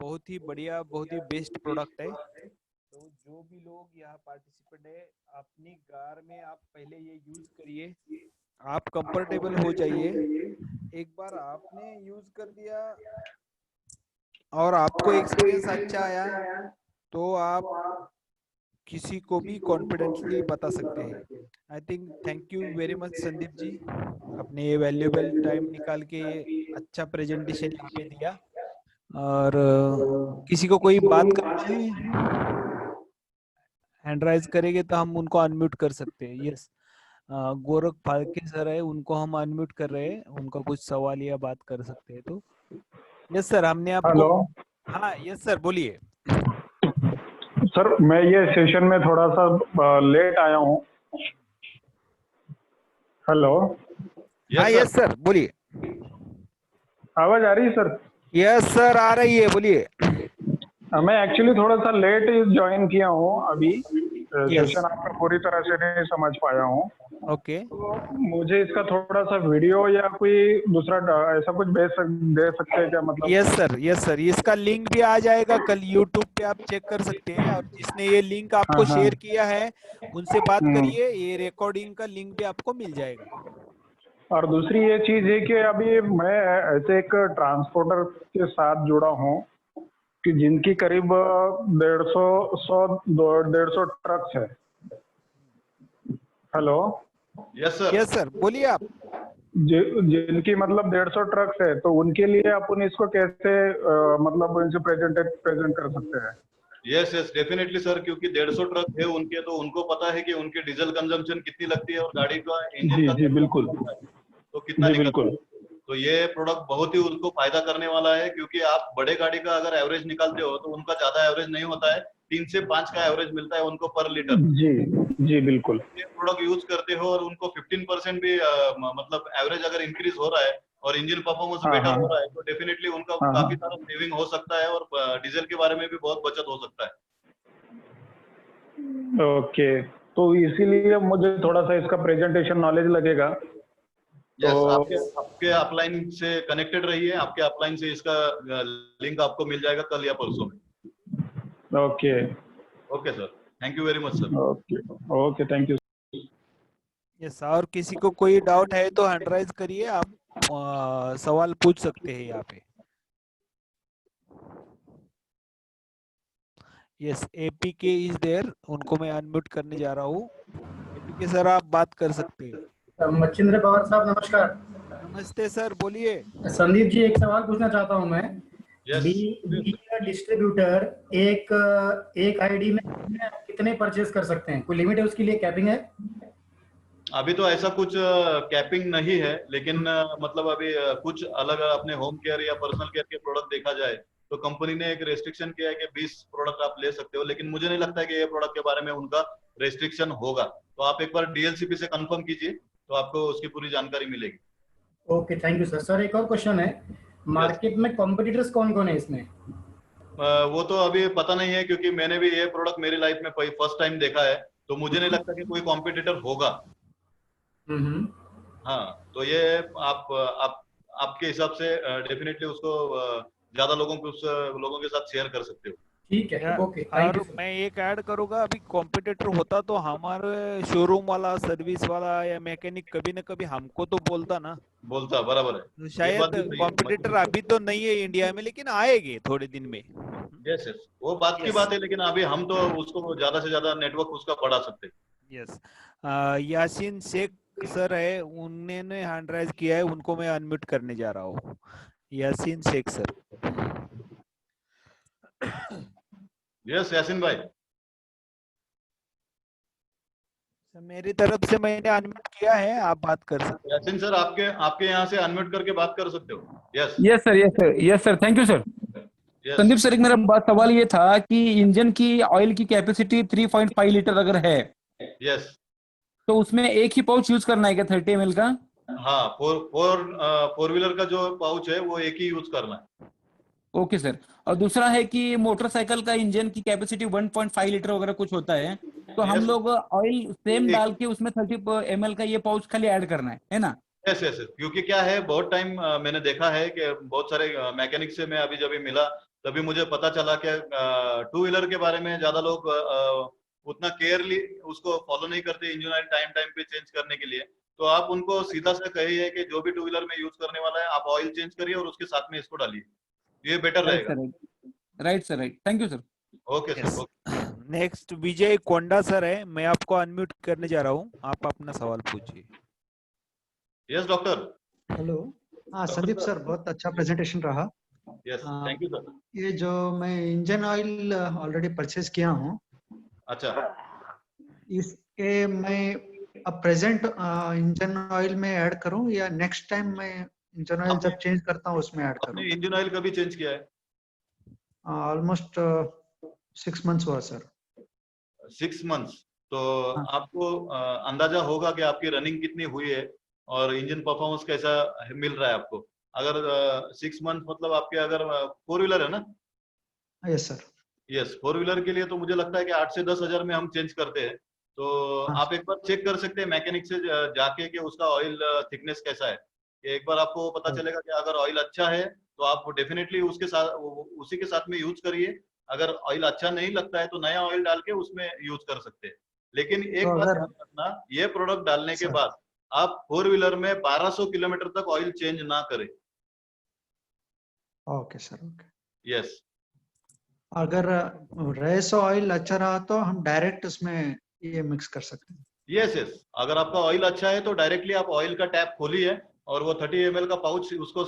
[SPEAKER 1] बहुत ही बढ़िया, बहुत ही बेस्ट प्रोडक्ट है। तो जो भी लोग यहाँ पार्टिसिपेंट है, अपनी कार में आप पहले ये यूज करिए, आप कंफर्टेबल हो जाइए। एक बार आपने यूज कर दिया और आपको एक्सपीरियंस अच्छा आया, तो आप किसी को भी कॉन्फिडेंटली बता सकते हैं। I think, thank you very much Sandeep ji, अपने ये वैल्यूएबल टाइम निकाल के ये अच्छा प्रेजेंटेशन यहाँ पे दिया। और किसी को कोई बात करना है, हैंड राइज करेंगे तो हम उनको अनम्यूट कर सकते हैं। यस, गोरख फाल्के सर है, उनको हम अनम्यूट कर रहे हैं, उनका कुछ सवाल या बात कर सकते हैं तो। यस सर, हमने आपको।
[SPEAKER 3] हेलो
[SPEAKER 1] हाँ यस सर, बोलिए।
[SPEAKER 3] सर, मैं ये सेशन में थोड़ा सा लेट आया हूँ। हेलो,
[SPEAKER 1] हाँ
[SPEAKER 2] यस सर।
[SPEAKER 1] यस सर, बोलिए।
[SPEAKER 3] आवाज आ रही है सर?
[SPEAKER 1] यस सर, आ रही है, बोलिए।
[SPEAKER 3] मैं एक्चुअली थोड़ा सा लेट ज्वाइन किया हूँ अभी।
[SPEAKER 1] यस।
[SPEAKER 3] सेशन आपका पूरी तरह से नहीं समझ पाया हूँ।
[SPEAKER 1] ओके।
[SPEAKER 3] मुझे इसका थोड़ा सा वीडियो या कोई दूसरा ऐसा कुछ दे सकते हैं क्या, मतलब?
[SPEAKER 1] यस सर, यस सर, इसका लिंक भी आ जाएगा कल यूट्यूब पे, आप चेक कर सकते हैं। और जिसने ये लिंक
[SPEAKER 3] हाँ
[SPEAKER 1] आपको
[SPEAKER 3] हाँ।
[SPEAKER 1] शेयर किया है, उनसे बात
[SPEAKER 3] हम्म।
[SPEAKER 1] करिए, ये रिकॉर्डिंग का लिंक भी आपको मिल जाएगा।
[SPEAKER 3] और दूसरी ये चीज है कि अभी मैं ऐसे एक ट्रांसपोर्टर के साथ जुड़ा हूँ कि जिनकी करीब 150 ट्रक्स है। Hello.
[SPEAKER 2] Yes sir.
[SPEAKER 1] Yes sir, बोलिए आप।
[SPEAKER 3] जिनकी मतलब 150 ट्रक्स है, तो उनके लिए अपन इसको कैसे मतलब इनसे प्रेजेंट कर सकते हैं?
[SPEAKER 2] यस यस, डेफिनेटली सर, क्योंकि 150 ट्रक है उनके, तो उनको पता है कि उनकी डीजल कंजम्पशन कितनी लगती है और गाड़ी का इंजन
[SPEAKER 3] जी
[SPEAKER 2] का
[SPEAKER 3] जी
[SPEAKER 2] खर्चा
[SPEAKER 3] बिल्कुल।
[SPEAKER 2] कितना लगता है, तो कितना
[SPEAKER 3] जी
[SPEAKER 2] निकलता
[SPEAKER 3] बिल्कुल।
[SPEAKER 2] है। तो ये प्रोडक्ट बहुत ही उनको फायदा करने वाला है, क्योंकि आप बड़े गाड़ी का अगर एवरेज निकालते हो तो उनका ज्यादा एवरेज नहीं होता है, 3 से 5 का एवरेज मिलता है उनको पर लीटर।
[SPEAKER 3] जी जी बिल्कुल।
[SPEAKER 2] ये प्रोडक्ट यूज करते हो और उनको 15% भी मतलब एवरेज अगर इंक्रीज हो रहा है और इंजन परफॉर्मेंस
[SPEAKER 3] हाँ
[SPEAKER 2] बेटर
[SPEAKER 3] हाँ
[SPEAKER 2] हो रहा है, तो डेफिनेटली उनका
[SPEAKER 3] हाँ
[SPEAKER 2] काफी
[SPEAKER 3] हाँ।
[SPEAKER 2] सारा सेविंग हो सकता है, और डीजल के बारे में भी बहुत बचत हो सकता है।
[SPEAKER 3] ओके, तो इसीलिए मुझे थोड़ा सा इसका प्रेजेंटेशन नॉलेज लगेगा। तो
[SPEAKER 2] यस, आपके आपके अपलाइन से कनेक्टेड रहिए, आपके अपलाइन से इसका लिंक आपको मिल जाएगा कल या परसों में।
[SPEAKER 3] Okay
[SPEAKER 2] okay sir, thank you very much sir.
[SPEAKER 3] Okay okay, thank you.
[SPEAKER 1] Yes, और किसी को कोई डाउट है तो हैंड राइज करिए, आप सवाल पूछ सकते हैं यहाँ पे। यस, एपीके इज देयर, उनको मैं अनम्यूट करने जा रहा हूँ। एपीके सर, आप बात कर सकते हैं।
[SPEAKER 4] मच्छिंद्र पवार साहब नमस्कार।
[SPEAKER 1] नमस्ते सर, बोलिए।
[SPEAKER 4] संदीप जी, एक सवाल पूछना चाहता हूं मैं।
[SPEAKER 2] यस।
[SPEAKER 4] बी का डिस्ट्रीब्यूटर एक एक आईडी में कितने परचेज कर सकते हैं? कोई लिमिट है उसके लिए, कैपिंग है?
[SPEAKER 2] अभी तो ऐसा कुछ कैपिंग नहीं है, लेकिन मतलब अभी कुछ अलग अपने होम केयर या पर्सनल केयर के प्रोडक्ट देखा जाए तो कंपनी ने एक रेस्ट्रिक्शन किया है कि 20 प्रोडक्ट आप ले सकते हो, लेकिन मुझे नहीं लगता है कि ये प्रोडक्ट के बारे में उनका रेस्ट्रिक्शन होगा। तो आप एक बार डीएलसीपी से कंफर्म कीजिए, तो आपको उसकी पूरी जानकारी मिलेगी।
[SPEAKER 4] Okay, thank you sir. Sir, एक और क्वेश्चन है,
[SPEAKER 2] यस।
[SPEAKER 4] मार्केट में कॉम्पिटिटर्स कौन कौन है इसमें?
[SPEAKER 2] वो तो अभी पता नहीं है, क्योंकि मैंने भी ये प्रोडक्ट मेरी लाइफ में फर्स्ट टाइम देखा है, तो मुझे नहीं लगता कि कोई कॉम्पिटिटर होगा।
[SPEAKER 4] हम्म।
[SPEAKER 2] हाँ, तो ये आप आपके हिसाब से डेफिनेटली उसको ज्यादा लोगों के साथ शेयर कर सकते हो।
[SPEAKER 4] ठीक है,
[SPEAKER 1] या
[SPEAKER 4] ओके, थैंक
[SPEAKER 1] और
[SPEAKER 4] यू सर।
[SPEAKER 1] मैं एक ऐड करूंगा, अभी कॉम्पिटिटर होता तो हमारे शोरूम वाला, सर्विस वाला या मैकेनिक कभी ना कभी हमको तो बोलता ना।
[SPEAKER 2] बोलता बराबर है।
[SPEAKER 1] तो
[SPEAKER 2] ये बात
[SPEAKER 1] शायद
[SPEAKER 2] भी सही है,
[SPEAKER 1] कॉम्पिटिटर अभी तो नहीं है इंडिया में, लेकिन आएंगे थोड़े दिन में।
[SPEAKER 2] यस यस, वो बात की
[SPEAKER 1] यस।
[SPEAKER 2] बात है, लेकिन अभी हम तो उसको ज्यादा से ज्यादा नेटवर्क उसका बढ़ा सकते हैं।
[SPEAKER 1] यस। यासीन शेख सर है, उन्होंने हैंड राइज किया है, उनको मैं अनम्यूट करने जा रहा हूँ। यासीन शेख सर।
[SPEAKER 2] यस यासीन भाई।
[SPEAKER 1] मेरी तरफ से मैंने अनम्यूट किया है, आप बात कर सकते
[SPEAKER 2] यासीन सर, आपके आपके यहाँ से अनम्यूट करके बात कर सकते हो। Yes
[SPEAKER 5] yes sir, yes sir, yes sir, thank you sir.
[SPEAKER 2] Yes
[SPEAKER 5] Sandeep sir, एक मेरा बात सवाल ये था कि इंजन की ऑयल की कैपेसिटी 3.5 लीटर अगर है
[SPEAKER 2] यस।
[SPEAKER 5] तो उसमें एक ही पाउच यूज करना है क्या 30 ml का?
[SPEAKER 2] हाँ, फोर व्हीलर का जो पाउच है वो एक ही यूज करना है।
[SPEAKER 5] Okay sir. और दूसरा है कि मोटरसाइकिल का इंजन की कैपेसिटी 1.5 लीटर वगैरह कुछ होता है, तो हम
[SPEAKER 2] यस
[SPEAKER 5] लोग ऑयल सेम
[SPEAKER 2] एक
[SPEAKER 5] डाल के उसमें 30 ml का ये पाउच खाली ऐड करना है ना?
[SPEAKER 2] यस यस, क्योंकि क्या है, बहुत टाइम मैंने देखा है कि बहुत सारे मैकेनिक से मैं अभी जब भी मिला तभी मुझे पता चला कि टू व्हीलर के बारे में ज्यादा लोग उतना केयरली उसको फॉलो नहीं करते इंजन ऑयल टाइम टाइम पे चेंज करने के लिए। तो आप उनको सीधा सा कहिए कि जो भी टू व्हीलर में यूज करने वाला है आप ऑयल चेंज करिए और उसके साथ में इसको डालिए, ये बेटर
[SPEAKER 5] राइट
[SPEAKER 2] रहेगा।
[SPEAKER 5] Sir, right sir, right, thank you sir.
[SPEAKER 2] Okay
[SPEAKER 1] हैं।
[SPEAKER 2] Sir,
[SPEAKER 1] yes.
[SPEAKER 2] Okay.
[SPEAKER 1] Next Vijay Konda sir है, मैं आपको अनम्यूट करने जा रहा हूँ, आप अपना सवाल पूछिए।
[SPEAKER 2] Yes doctor.
[SPEAKER 6] हेलो। हाँ
[SPEAKER 2] डॉक्टर
[SPEAKER 6] संदीप सर,
[SPEAKER 2] सर।
[SPEAKER 6] बहुत अच्छा प्रेजेंटेशन रहा।
[SPEAKER 2] यस,
[SPEAKER 6] हाँ,
[SPEAKER 2] थैंक यू सर।
[SPEAKER 6] ये जो मैं इंजन ऑयल ऑलरेडी परचेज किया हूँ,
[SPEAKER 2] अच्छा,
[SPEAKER 6] इसके मैं अब प्रेजेंट इंजन ऑयल में ऐड करूँ या नेक्स्ट टाइम मैं इंजन ऑयल
[SPEAKER 2] आपने
[SPEAKER 6] जब चेंज करता हूँ उसमें ऐड करूँ?
[SPEAKER 2] आपने इंजन ऑयल कभी चेंज किया है?
[SPEAKER 6] ऑलमोस्ट 6 मंथ्स हुआ सर।
[SPEAKER 2] 6 मंथ्स। तो
[SPEAKER 6] हाँ
[SPEAKER 2] आपको अंदाजा होगा कि आपकी रनिंग कितनी हुई है और इंजन परफॉर्मेंस कैसा मिल रहा है आपको। अगर 6 मंथ मतलब आपके अगर फोर व्हीलर है ना?
[SPEAKER 6] Yes sir.
[SPEAKER 2] Yes, four wheeler के लिए तो मुझे लगता है कि 8 से 10 हजार में हम चेंज करते हैं। तो
[SPEAKER 6] हाँ
[SPEAKER 2] आप एक बार चेक कर सकते हैं मैकेनिक से जाके कि उसका ऑयल थिकनेस कैसा है। कि एक बार आपको पता
[SPEAKER 6] सर।
[SPEAKER 2] चलेगा कि अगर ऑयल अच्छा है तो आप डेफिनेटली उसके साथ उसी के साथ में यूज करिए। अगर ऑयल अच्छा नहीं लगता है तो नया ऑयल डाल के उसमें यूज कर सकते हैं। लेकिन
[SPEAKER 6] तो
[SPEAKER 2] एक बात
[SPEAKER 6] अगर
[SPEAKER 2] ध्यान रखना, ये प्रोडक्ट डालने के
[SPEAKER 6] सर,
[SPEAKER 2] बाद आप फोर व्हीलर में 1200 किलोमीटर तक ऑयल चेंज ना करें।
[SPEAKER 6] Okay sir, okay.
[SPEAKER 2] यस
[SPEAKER 6] अगर रेस ऑयल अच्छा रहा तो हम डायरेक्ट उसमें ये मिक्स कर सकते हैं?
[SPEAKER 2] यस यस, अगर आपका ऑयल अच्छा है तो डायरेक्टली आप ऑयल का टैप खोलिए और वो 30 ml का पाउच उसको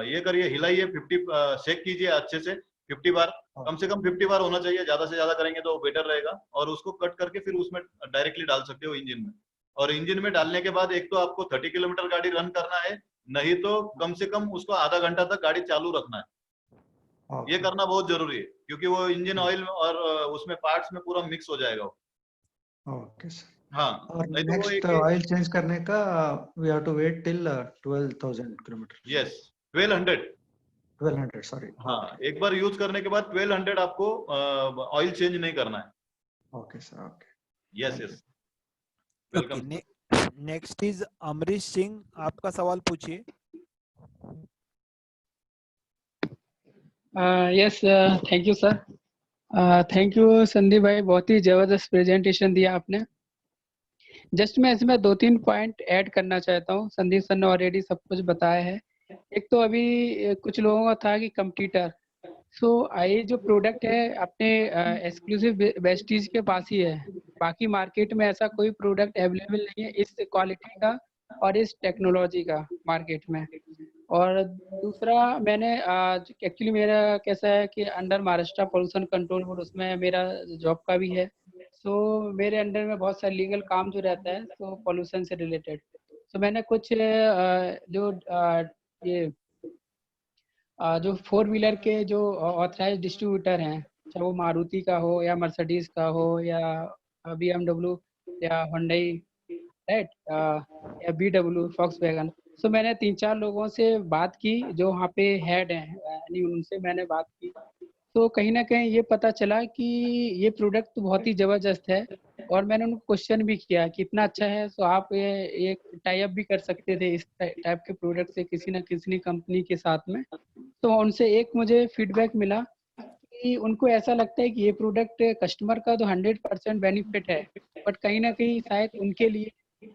[SPEAKER 2] ये करिए, हिलाइए, 50 शेक कीजिए अच्छे से 50 बार। कम से कम 50 बार होना चाहिए, ज्यादा से ज्यादा करेंगे तो बेटर रहेगा। और उसको कट करके फिर उसमें डायरेक्टली डाल सकते हो इंजन में। और इंजन में डालने के बाद एक तो आपको 30 किलोमीटर गाड़ी रन करना है, नहीं तो कम से कम उसको आधा घंटा तक गाड़ी चालू रखना है। ये
[SPEAKER 6] ओके
[SPEAKER 2] करना बहुत जरूरी है क्योंकि वो इंजन ऑयल और उसमें पार्ट्स में पूरा मिक्स हो जाएगा वो।
[SPEAKER 6] Okay sir.
[SPEAKER 2] हाँ,
[SPEAKER 6] और
[SPEAKER 2] नहीं तो वो
[SPEAKER 6] नेक्स्ट
[SPEAKER 2] एक ही।
[SPEAKER 6] ऑयल चेंज करने का we have to wait till 12,000 kilometre.
[SPEAKER 2] Yes, 1200।
[SPEAKER 6] 1200 sorry.
[SPEAKER 2] हाँ, एक बार यूज करने के बाद 1200 आपको ऑयल चेंज नहीं करना है।
[SPEAKER 6] Okay sir, okay.
[SPEAKER 2] Yes
[SPEAKER 6] Thank
[SPEAKER 2] yes,
[SPEAKER 1] okay.
[SPEAKER 2] Welcome.
[SPEAKER 1] Next is Amrish Singh, आपका सवाल पूछिए।
[SPEAKER 7] Yes, thank you sir. Thank you Sandeep भाई, बहुत ही जबरदस्त प्रेजेंटेशन दिया आपने। जस्ट मैं इसमें 2-3 पॉइंट ऐड करना चाहता हूँ। संदीप सर ने ऑलरेडी सब कुछ बताया है। एक तो अभी कुछ लोगों का था कि कंप्यूटर, सो ये जो प्रोडक्ट है अपने एक्सक्लूसिव वेस्टीज के पास ही है। बाकी मार्केट में ऐसा कोई प्रोडक्ट अवेलेबल नहीं है इस क्वालिटी का और इस टेक्नोलॉजी का मार्केट में। और दूसरा, मैंने एक्चुअली मेरा कैसा है कि under Maharashtra pollution control board, उसमें मेरा जॉब का भी है। सो मेरे अंडर में बहुत सारे लीगल काम जो रहता है सो पोल्यूशन से रिलेटेड। सो मैंने कुछ ये जो फोर व्हीलर के जो ऑथराइज डिस्ट्रीब्यूटर हैं, चाहे वो मारुति का हो या मर्सिडीज का हो या BMW या हुंडई, राइट, या BW फॉक्सवैगन। सो मैंने 3-4 लोगों से बात की जो वहाँ पे हेड हैं, यानी उनसे मैंने बात की। तो कहीं ना कहीं ये पता चला कि ये प्रोडक्ट तो बहुत ही ज़बरदस्त है, और मैंने उनको क्वेश्चन भी किया कि इतना अच्छा है तो आप ये एक टाई अप भी कर सकते थे इस टाइप के प्रोडक्ट से किसी ना किसी कंपनी के साथ में। तो उनसे एक मुझे फीडबैक मिला कि उनको ऐसा लगता है कि ये प्रोडक्ट कस्टमर का तो 100% बेनिफिट है, बट कहीं ना कहीं शायद उनके लिए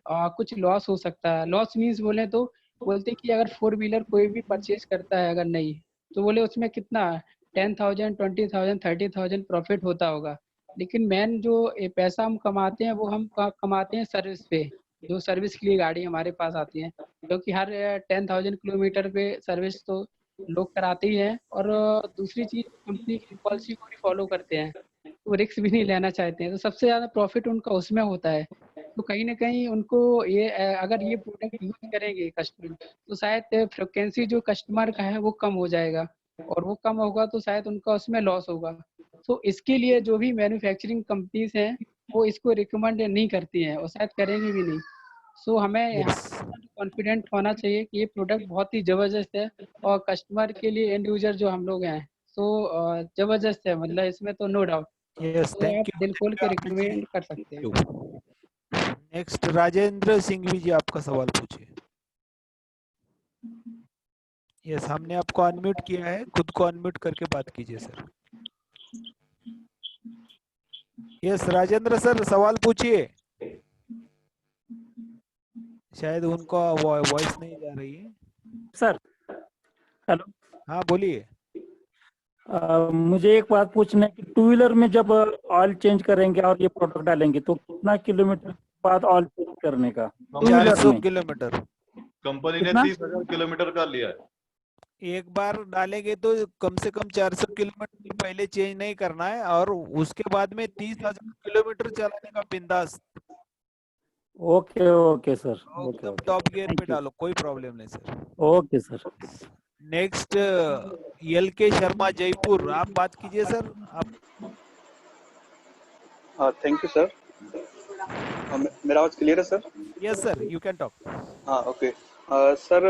[SPEAKER 7] कुछ लॉस हो सकता है। लॉस मीन्स बोले तो बोलते कि अगर 4 व्हीलर कोई भी परचेज करता है अगर नहीं, तो बोले उसमें कितना 10,000 20,000 30,000 प्रॉफिट होता होगा, लेकिन मेन जो ये पैसा हम कमाते हैं वो हम कमाते हैं सर्विस पे। जो सर्विस के लिए गाड़ी हमारे पास आती है, क्योंकि हर 10,000 किलोमीटर पे सर्विस तो लोग कराते ही हैं। और दूसरी चीज कंपनी की पॉलिसी को भी फॉलो करते हैं, वो रिस्क भी नहीं लेना चाहते हैं, तो सबसे ज्यादा प्रॉफिट उनका उसमें होता है। तो कहीं ना कहीं उनको ये अगर ये प्रोडक्ट यूज करेंगे कस्टमर, तो शायद फ्रिक्वेंसी जो कस्टमर का है वो कम हो जाएगा, और वो कम होगा तो शायद उनका उसमें लॉस होगा। तो इसके लिए जो भी मैन्युफैक्चरिंग कंपनीज हैं वो इसको रिकमेंड नहीं करती हैं और शायद करेंगे भी नहीं। सो हमें
[SPEAKER 1] यस,
[SPEAKER 7] कॉन्फिडेंट होना चाहिए कि ये प्रोडक्ट बहुत ही जबरदस्त है, और कस्टमर के लिए एंड यूजर जो हम लोग हैं सो जबरदस्त है, मतलब इसमें तो नो डाउट।
[SPEAKER 1] यस,
[SPEAKER 7] तो
[SPEAKER 1] थैंक
[SPEAKER 7] आप दिल खोल के रिकमेंड कर सकते हैं।
[SPEAKER 1] यू। नेक्स्ट राजेंद्र सिंह जी आपका सवाल पूछिए। यस, हमने आपको अनम्यूट किया है, खुद को अनम्यूट करके बात कीजिए सर। यस राजेंद्र सर, सवाल पूछिए। शायद उनका वॉइस नहीं जा रही है।
[SPEAKER 8] Sir hello.
[SPEAKER 1] हाँ बोलिए।
[SPEAKER 8] मुझे एक बात पूछना है कि टू व्हीलर में जब ऑयल चेंज करेंगे और ये प्रोडक्ट डालेंगे तो कितना किलोमीटर बाद ऑयल चेंज करने का टू व्हीलर
[SPEAKER 1] 400
[SPEAKER 8] में?
[SPEAKER 1] किलोमीटर।
[SPEAKER 2] कंपनी ने
[SPEAKER 8] कितना?
[SPEAKER 2] 30,000 किलोमीटर का लिया है।
[SPEAKER 1] एक बार डालेंगे तो कम से कम 400 किलोमीटर पहले चेंज नहीं करना है, और उसके बाद में 30,000 किलोमीटर चलाने का बिंदास
[SPEAKER 8] ओके ओके सर, ओके
[SPEAKER 1] एकदम
[SPEAKER 8] ओके,
[SPEAKER 1] टॉप गियर पे
[SPEAKER 8] थैंक यू।
[SPEAKER 1] डालो, कोई प्रॉब्लम नहीं sir.
[SPEAKER 8] Okay sir.
[SPEAKER 1] Next LK Sharma Jaipur, आप बात कीजिए सर। आप
[SPEAKER 9] थैंक यू सर। मेरा आवाज क्लियर है sir?
[SPEAKER 1] Yes sir, you can talk.
[SPEAKER 9] हाँ ओके सर,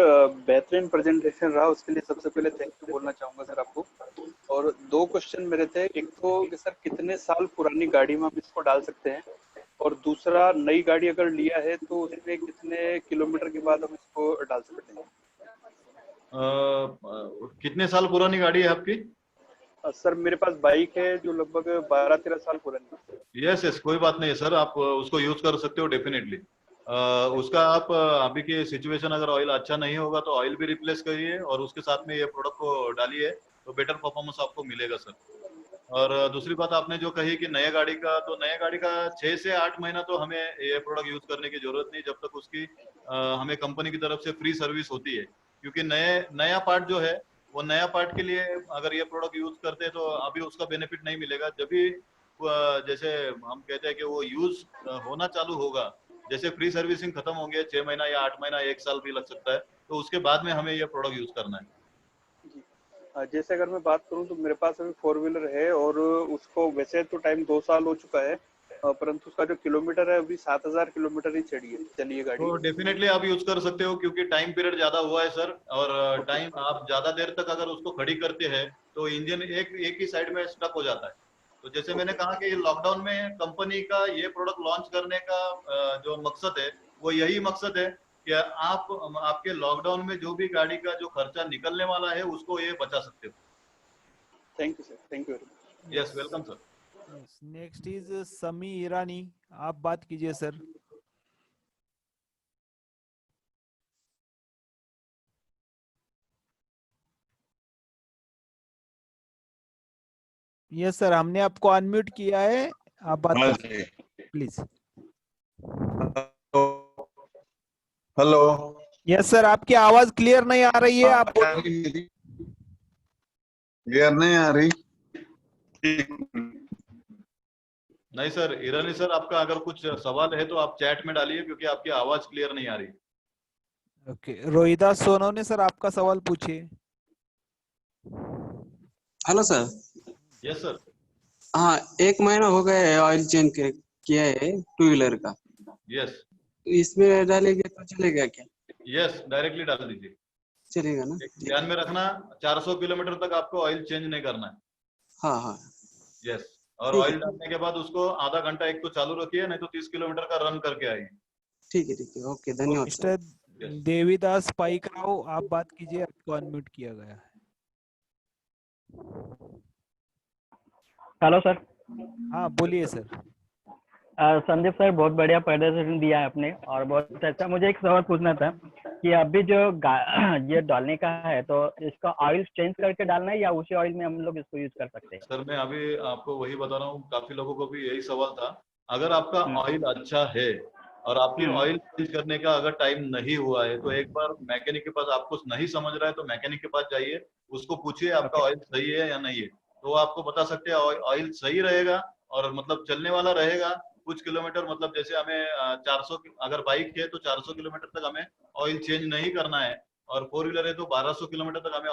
[SPEAKER 9] बेहतरीन प्रेजेंटेशन रहा, उसके लिए सबसे पहले थैंक यू बोलना चाहूंगा सर आपको। और दो क्वेश्चन मेरे थे, एक तो कि सर कितने साल पुरानी गाड़ी में हम इसको डाल सकते हैं, और दूसरा नई गाड़ी अगर लिया है तो उसमें कितने किलोमीटर के बाद हम इसको डाल सकते हैं?
[SPEAKER 2] कितने साल पुरानी गाड़ी है आपकी?
[SPEAKER 9] सर मेरे पास बाइक है जो लगभग 12-13 साल पुरानी है।
[SPEAKER 2] यस यस, कोई बात नहीं है सर, आप उसको यूज कर सकते हो डेफिनेटली। उसका आप अभी की सिचुएशन, अगर ऑयल अच्छा नहीं होगा तो ऑयल भी रिप्लेस करिए, और उसके साथ में ये प्रोडक्ट को डालिए तो बेटर परफॉर्मेंस आपको मिलेगा सर। और दूसरी बात आपने जो कही कि नया गाड़ी का, तो नया गाड़ी का 6 से 8 महीना तो हमें ये प्रोडक्ट यूज करने की जरूरत नहीं, जब तक उसकी हमें कंपनी की तरफ से फ्री सर्विस होती है। क्योंकि नया पार्ट जो है, वो नया पार्ट के लिए अगर ये प्रोडक्ट यूज करते हैं तो अभी उसका बेनिफिट नहीं मिलेगा। जब भी जैसे हम कहते हैं कि वो यूज होना चालू होगा, जैसे फ्री सर्विसिंग खत्म होंगे 6 महीना या 8 महीना, 1 साल भी लग सकता है, तो उसके बाद में हमें ये प्रोडक्ट यूज करना है।
[SPEAKER 9] जैसे अगर मैं बात करूं तो मेरे पास अभी 4 व्हीलर है, और उसको वैसे तो टाइम 2 साल हो चुका है, परंतु उसका जो किलोमीटर है अभी 7,000 किलोमीटर ही चली है गाड़ी।
[SPEAKER 2] तो डेफिनेटली आप यूज कर सकते हो, क्योंकि टाइम पीरियड ज्यादा हुआ है सर, और टाइम आप ज्यादा देर तक अगर उसको खड़ी करते हैं तो इंजन एक ही साइड में स्टक हो जाता है। तो जैसे मैंने कहा कि लॉकडाउन में कंपनी का ये प्रोडक्ट लॉन्च करने का जो मकसद है, वो यही मकसद है कि आप आपके लॉकडाउन में जो भी गाड़ी का जो खर्चा निकलने वाला है उसको ये बचा सकते हो।
[SPEAKER 9] Thank you sir, thank you very much.
[SPEAKER 2] Yes, welcome sir.
[SPEAKER 1] Next is समी ईरानी, आप बात कीजिए सर। यस सर, हमने आपको अनम्यूट किया है, आप बात कर प्लीज।
[SPEAKER 10] हेलो।
[SPEAKER 1] यस सर, आपकी आवाज क्लियर नहीं आ रही है, आप
[SPEAKER 10] क्लियर नहीं आ रही?
[SPEAKER 2] नहीं सर, ईरानी सर, आपका अगर कुछ सवाल है तो आप चैट में डालिए, क्योंकि आपकी आवाज क्लियर नहीं आ रही।
[SPEAKER 1] ओके, रोहिदास सोनवने सर, आपका सवाल पूछिए।
[SPEAKER 11] Hello sir.
[SPEAKER 2] Yes sir.
[SPEAKER 11] हाँ, 1 महीना हो गया है ऑयल चेंज किया है 2 व्हीलर का।
[SPEAKER 2] यस।
[SPEAKER 11] तो इसमें डालेंगे तो चलेगा क्या?
[SPEAKER 2] यस, डायरेक्टली डाल दीजिए,
[SPEAKER 11] चलेगा ना?
[SPEAKER 2] ध्यान में रखना 400 किलोमीटर तक आपको ऑयल चेंज नहीं करना है।
[SPEAKER 11] हाँ हाँ।
[SPEAKER 2] यस, और
[SPEAKER 11] ठीक है।
[SPEAKER 2] ऑयल डालने के बाद उसको आधा घंटा एक तो चालू रखिए, नहीं तो 30 किलोमीटर का रन करके आइए।
[SPEAKER 11] ठीक है, ओके, धन्यवाद सर।
[SPEAKER 1] मिस्टर देवीदास पाइकराव, आप बात कीजिए, आपको अनम्यूट किया गया है।
[SPEAKER 12] Hello sir.
[SPEAKER 1] हाँ बोलिए सर।
[SPEAKER 12] संदीप सर, बहुत बढ़िया प्रदर्शन दिया है आपने और बहुत अच्छा। मुझे एक सवाल पूछना था कि अभी जो ये डालने का है तो इसका ऑयल चेंज करके डालना है या उसी ऑयल में हम लोग इसको यूज कर सकते हैं?
[SPEAKER 2] सर मैं अभी आपको वही बता रहा हूँ, काफी लोगों को भी यही सवाल था। अगर आपका ऑयल अच्छा है और आपकी ऑयल चेंज करने का अगर टाइम नहीं हुआ है तो एक बार मैकेनिक के पास, आपको नहीं समझ रहा है तो मैकेनिक के पास जाइए, उसको पूछिए आपका ऑयल सही है या नहीं है, तो वो आपको बता सकते हैं ऑयल सही रहेगा और मतलब चलने वाला रहेगा कुछ किलोमीटर। मतलब जैसे हमें 400, अगर बाइक है तो 400 किलोमीटर तक हमें ऑयल चेंज नहीं करना है, और 4 व्हीलर है तो 1200 किलोमीटर तक हमें